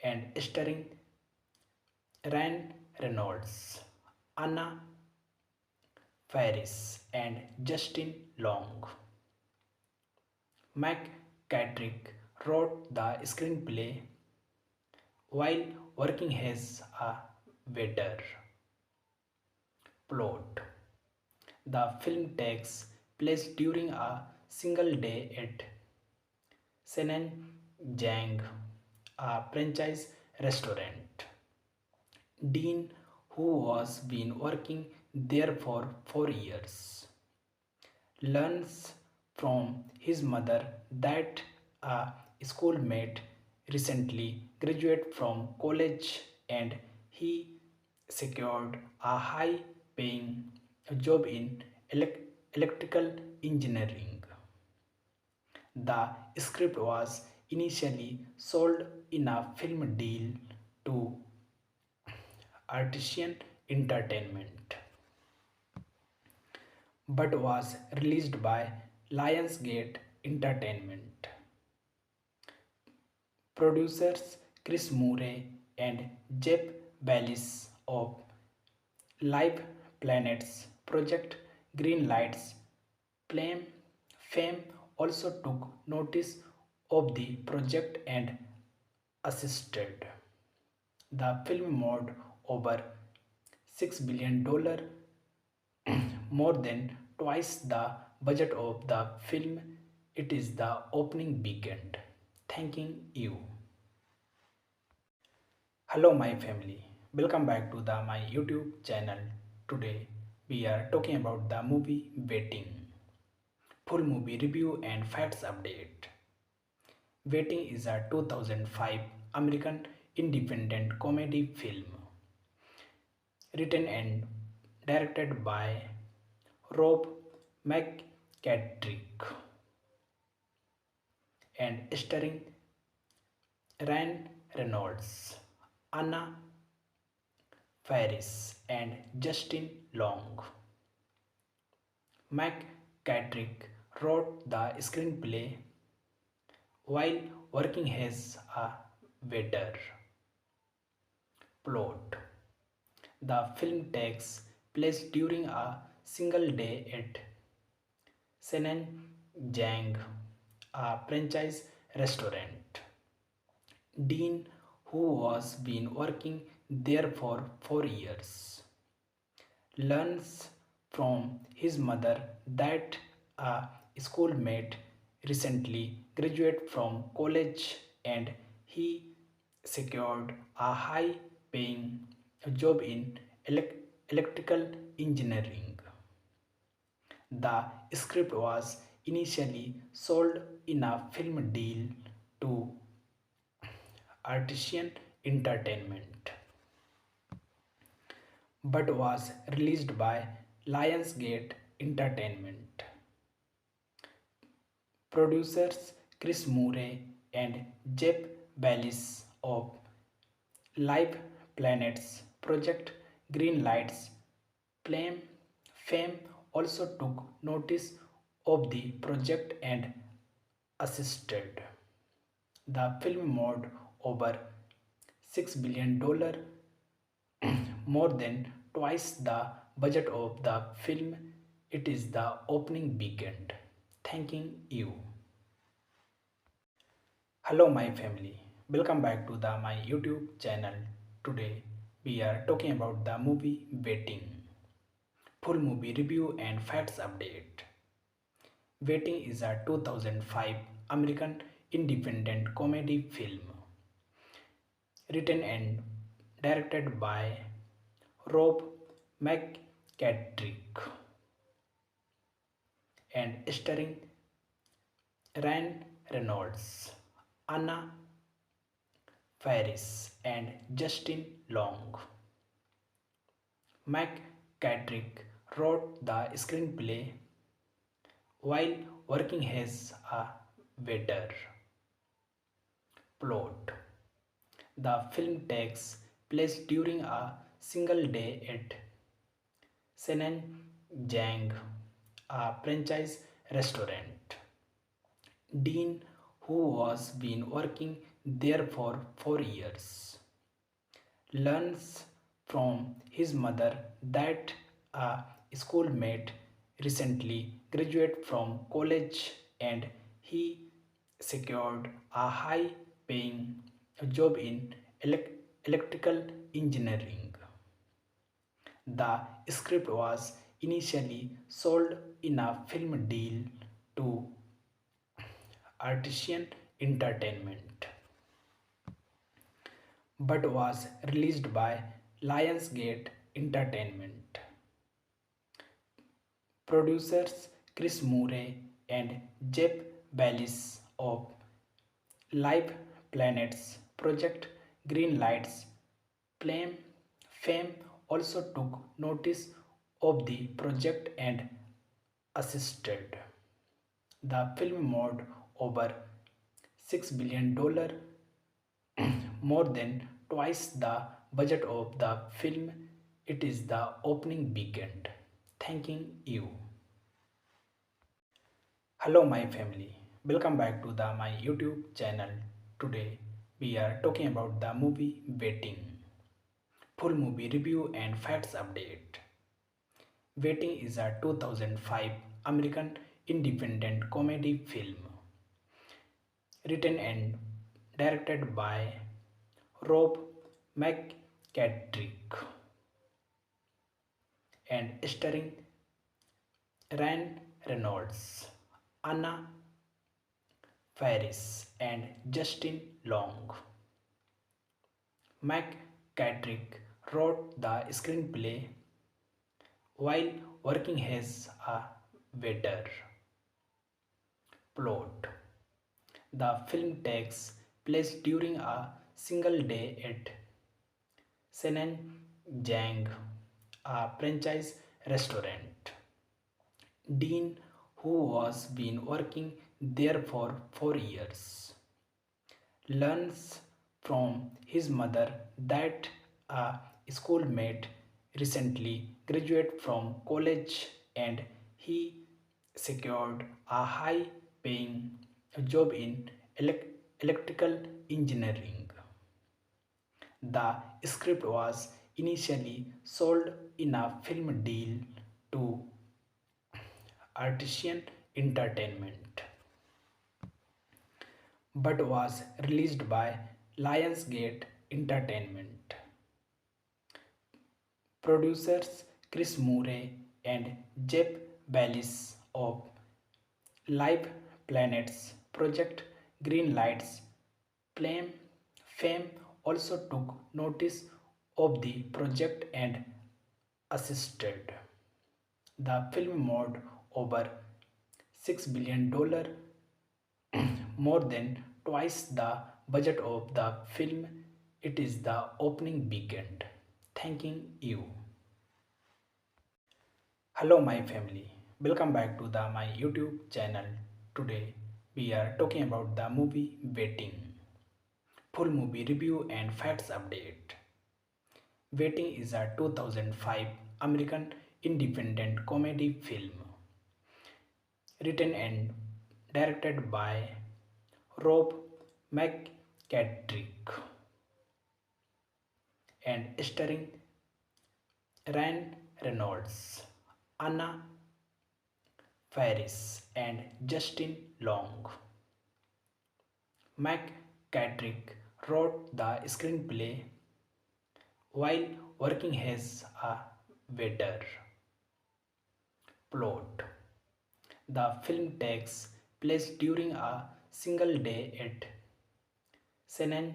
[SPEAKER 1] and starring Ryan Reynolds, Anna Faris, and Justin Long. McCatrick wrote the screenplay while working as a waiter. Plot: the film takes place during a single day at Senenjang, a franchise restaurant. Dean, who was been working there for 4 years, learns from his mother that a schoolmate recently graduated from college and he secured a high paying job in electrical engineering. The script was initially sold in a film deal to Artisan Entertainment but was released by Lionsgate Entertainment. Producers Chris Murray and Jeff Ballis of Live Planet's Project Greenlight's fame also took notice of the project and assisted. The film made over $6 billion, more than twice the budget of the film it is the opening weekend. Thanking you. Hello my family. Welcome back to my YouTube channel. Today we are talking about the movie Waiting. Full movie review and facts update. Waiting is a 2005 American independent comedy film written and directed by Rob McCatrick and starring Ryan Reynolds, Anna Faris, and Justin Long. McCatrick wrote the screenplay while working as a waiter. Plot: the film takes place during a single day at Senenjang, a franchise restaurant. Dean, who was been working there for 4 years, learns from his mother that a schoolmate recently graduated from college and he secured a high paying job in electrical engineering. The script was initially sold in a film deal to Artisan Entertainment but was released by Lionsgate Entertainment. Producers Chris Murray and Jeff Ballis of Live Planet's Project Greenlight's fame fame also took notice of the project and assisted. The film made over $6 billion, more than twice the budget of the film it is the opening weekend. Thanking you. Hello my family. Welcome back to my YouTube channel. Today we are talking about the movie Waiting. Full movie review and facts update. Waiting is a 2005 American independent comedy film written and directed by Rob McCatrick and starring Ryan Reynolds, Anna Faris, and Justin Long. McCatrick wrote the screenplay while working as a waiter. Plot: the film takes place during a single day at Senenjang, a franchise restaurant. Dean, who was been working there for 4 years, learns from his mother that a schoolmate recently graduated from college and he secured a high paying job in electrical engineering. The script was initially sold in a film deal to Artisan Entertainment but was released by Lionsgate Entertainment. Producers Chris Murray and Jeff Ballis of Live Planet's Project Greenlight's Flame Fame also took notice of the project and assisted. The film made over $6 billion, more than twice the budget of the film. It is the opening weekend. Thanking you. Hello my family. Welcome back to my YouTube channel. Today we are talking about the movie Waiting. Full movie review and facts update. Waiting is a 2005 American independent comedy film written and directed by Rob McKittrick and starring Ryan Reynolds, Anna Faris, and Justin Long. McKittrick wrote the screenplay while working as a waiter. Plot: the film takes place during a single day at Senen Jang, a franchise restaurant. Dean, who was been working there for 4 years, learns from his mother that a schoolmate recently graduated from college and he secured a high paying job in electrical engineering. The script was initially sold in a film deal to Artisan Entertainment but was released by Lionsgate Entertainment. Producers Chris Murray and Jeff Ballis of Live Planet's Project Greenlight's Flame Fame also took notice of the project and assisted. The film made over $6 billion, more than twice the budget of the film. It is the opening weekend. Thanking you. Hello my family. Welcome back to my YouTube channel. Today we are talking about the movie Waiting. Full movie review and facts update. Waiting is a 2005 American independent comedy film written and directed by Rob McKittrick and starring Ryan Reynolds, Anna Faris, and Justin Long. McKittrick wrote the screenplay while working as a waiter. Plot: the film takes place during a single day at Senen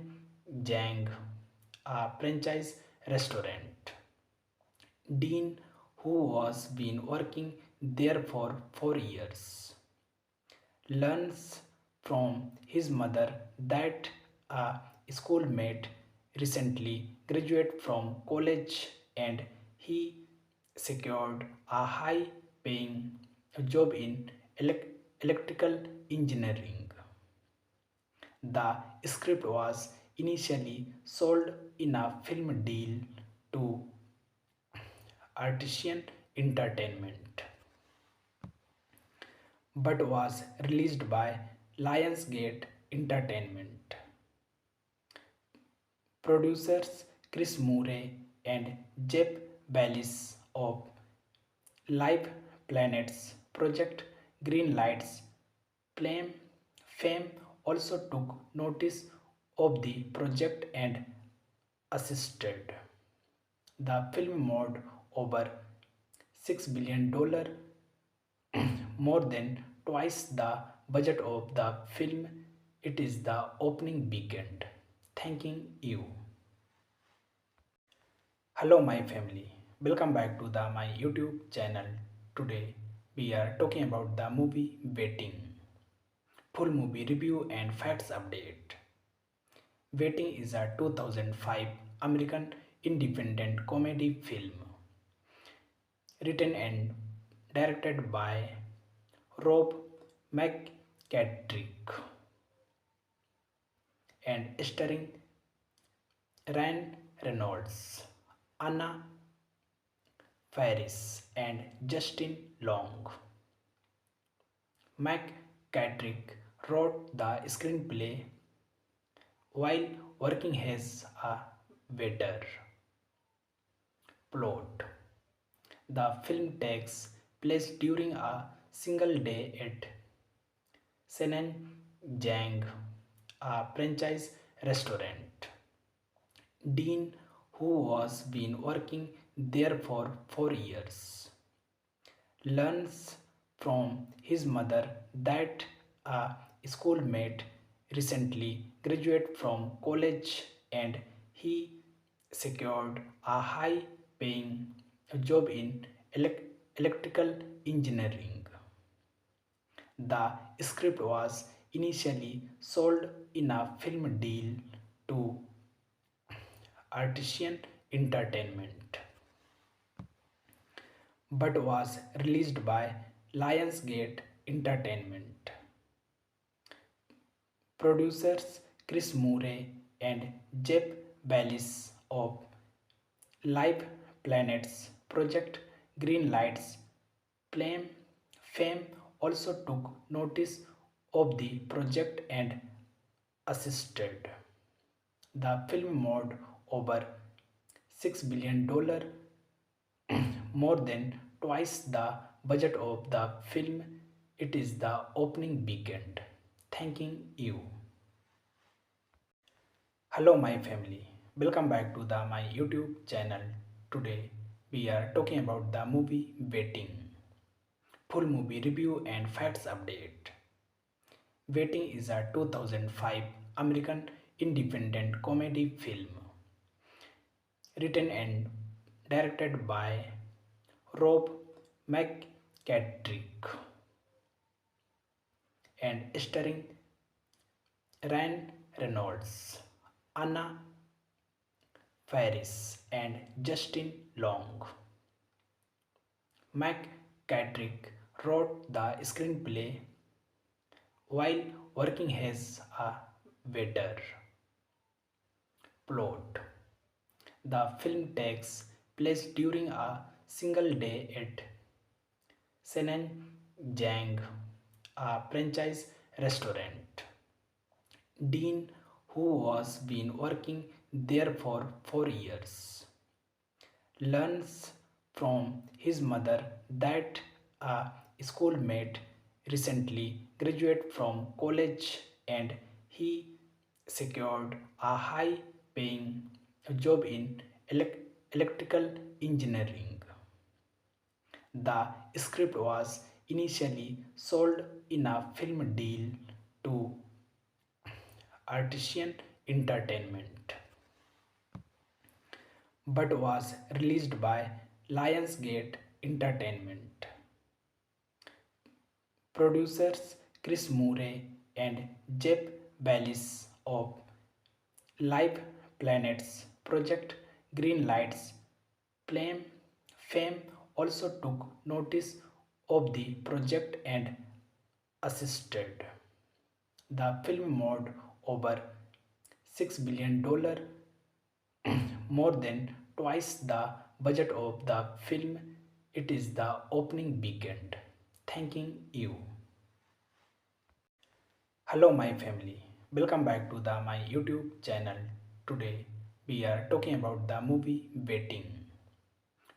[SPEAKER 1] Jang, a franchise restaurant. Dean, who was been working there for 4 years, learns from his mother that a schoolmate recently graduated from college and he secured a high paying job in electrical engineering. The script was initially sold in a film deal to Artisan Entertainment but was released by Lionsgate Entertainment. Producers Chris Murray and Jeff Ballis of Live Planets Project Green Lights Flame Fame also took notice of the project and assisted. The film made over $6 billion, more than twice the budget of the film. It is the opening weekend. Thanking you. Hello my family. Welcome back to my YouTube channel. Today we are talking about the movie Waiting. Full movie review and facts update. Waiting is a 2005 American independent comedy film written and directed by Rob McKittrick and starring Ryan Reynolds, Anna Faris, and Justin Long. McKittrick wrote the screenplay while working as a waiter. Plot: the film takes place during a single day at Senen Jang, a franchise restaurant. Dean, who was been working there for 4 years, learns from his mother that a schoolmate recently graduated from college and he secured a high paying job in electrical engineering. The script was initially sold in a film deal to Artisan Entertainment but was released by Lionsgate Entertainment. Producers Chris Murray and Jeff Ballis of Live Planets Project Green Lights Flame Fame also took notice of the project and assisted. The film made over $6 billion, more than twice the budget of the film. It is the opening weekend. Thanking you. Hello my family. Welcome back to my YouTube channel. Today we are talking about the movie Waiting. Full movie review and facts update. Waiting is a 2005 American independent comedy film written and directed by Rob McKittrick and starring Ryan Reynolds, Anna Faris, and Justin Long. McKittrick wrote the screenplay while working as a waiter. Plot: the film takes place during a single day at Senen Jang, a franchise restaurant. Dean, who was been working there for 4 years, learns from his mother that a schoolmate recently graduated from college and he secured a high paying job in electrical engineering. The script was initially sold in a film deal to Artisan Entertainment but was released by Lionsgate Entertainment. Producers Chris Murray and Jeff Ballis of Live Planets Project Green Lights Flame Fame also took notice of the project and assisted. The film made over $6 billion, more than twice the budget of the film. It is the opening weekend. Thanking you. Hello my family. Welcome back to the my YouTube channel. Today we are talking about the movie Waiting.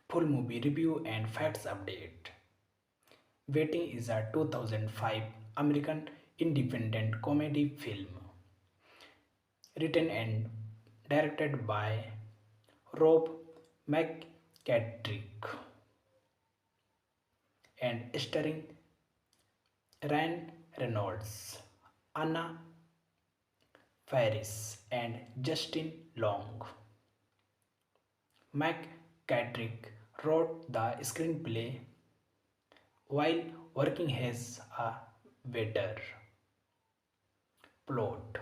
[SPEAKER 1] Full movie review and facts update. Waiting is a 2005 American independent comedy film written and directed by Rob McKittrick and starring Ryan Reynolds, Anna Faris, and Justin Long. McKittrick wrote the screenplay while working as a waiter. Plot: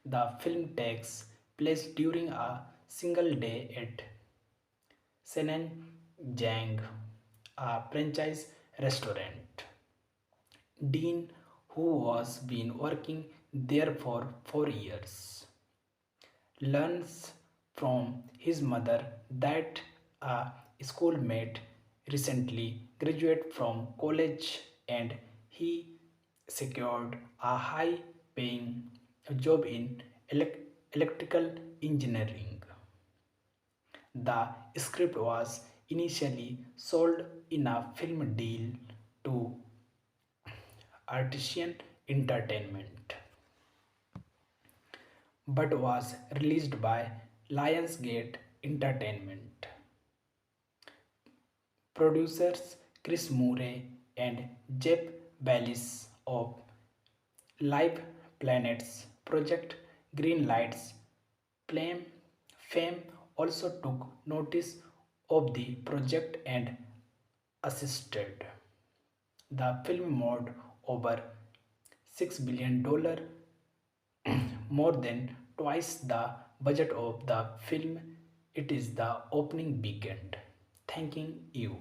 [SPEAKER 1] the film takes place during a single day at Senenjang, a franchise restaurant. Dean, who was been working there for 4 years, learns from his mother that a schoolmate recently graduated from college and he secured a high paying job in electrical engineering. The script was initially sold in a film deal to Artisan Entertainment but was released by Lionsgate Entertainment. Producers Chris Murray and Jeff Ballis of Live Planet's Project Greenlight's Flame Fame also took notice of the project and assisted. The film made over $6 billion, more than twice the budget of the film it is the opening weekend. Thanking you.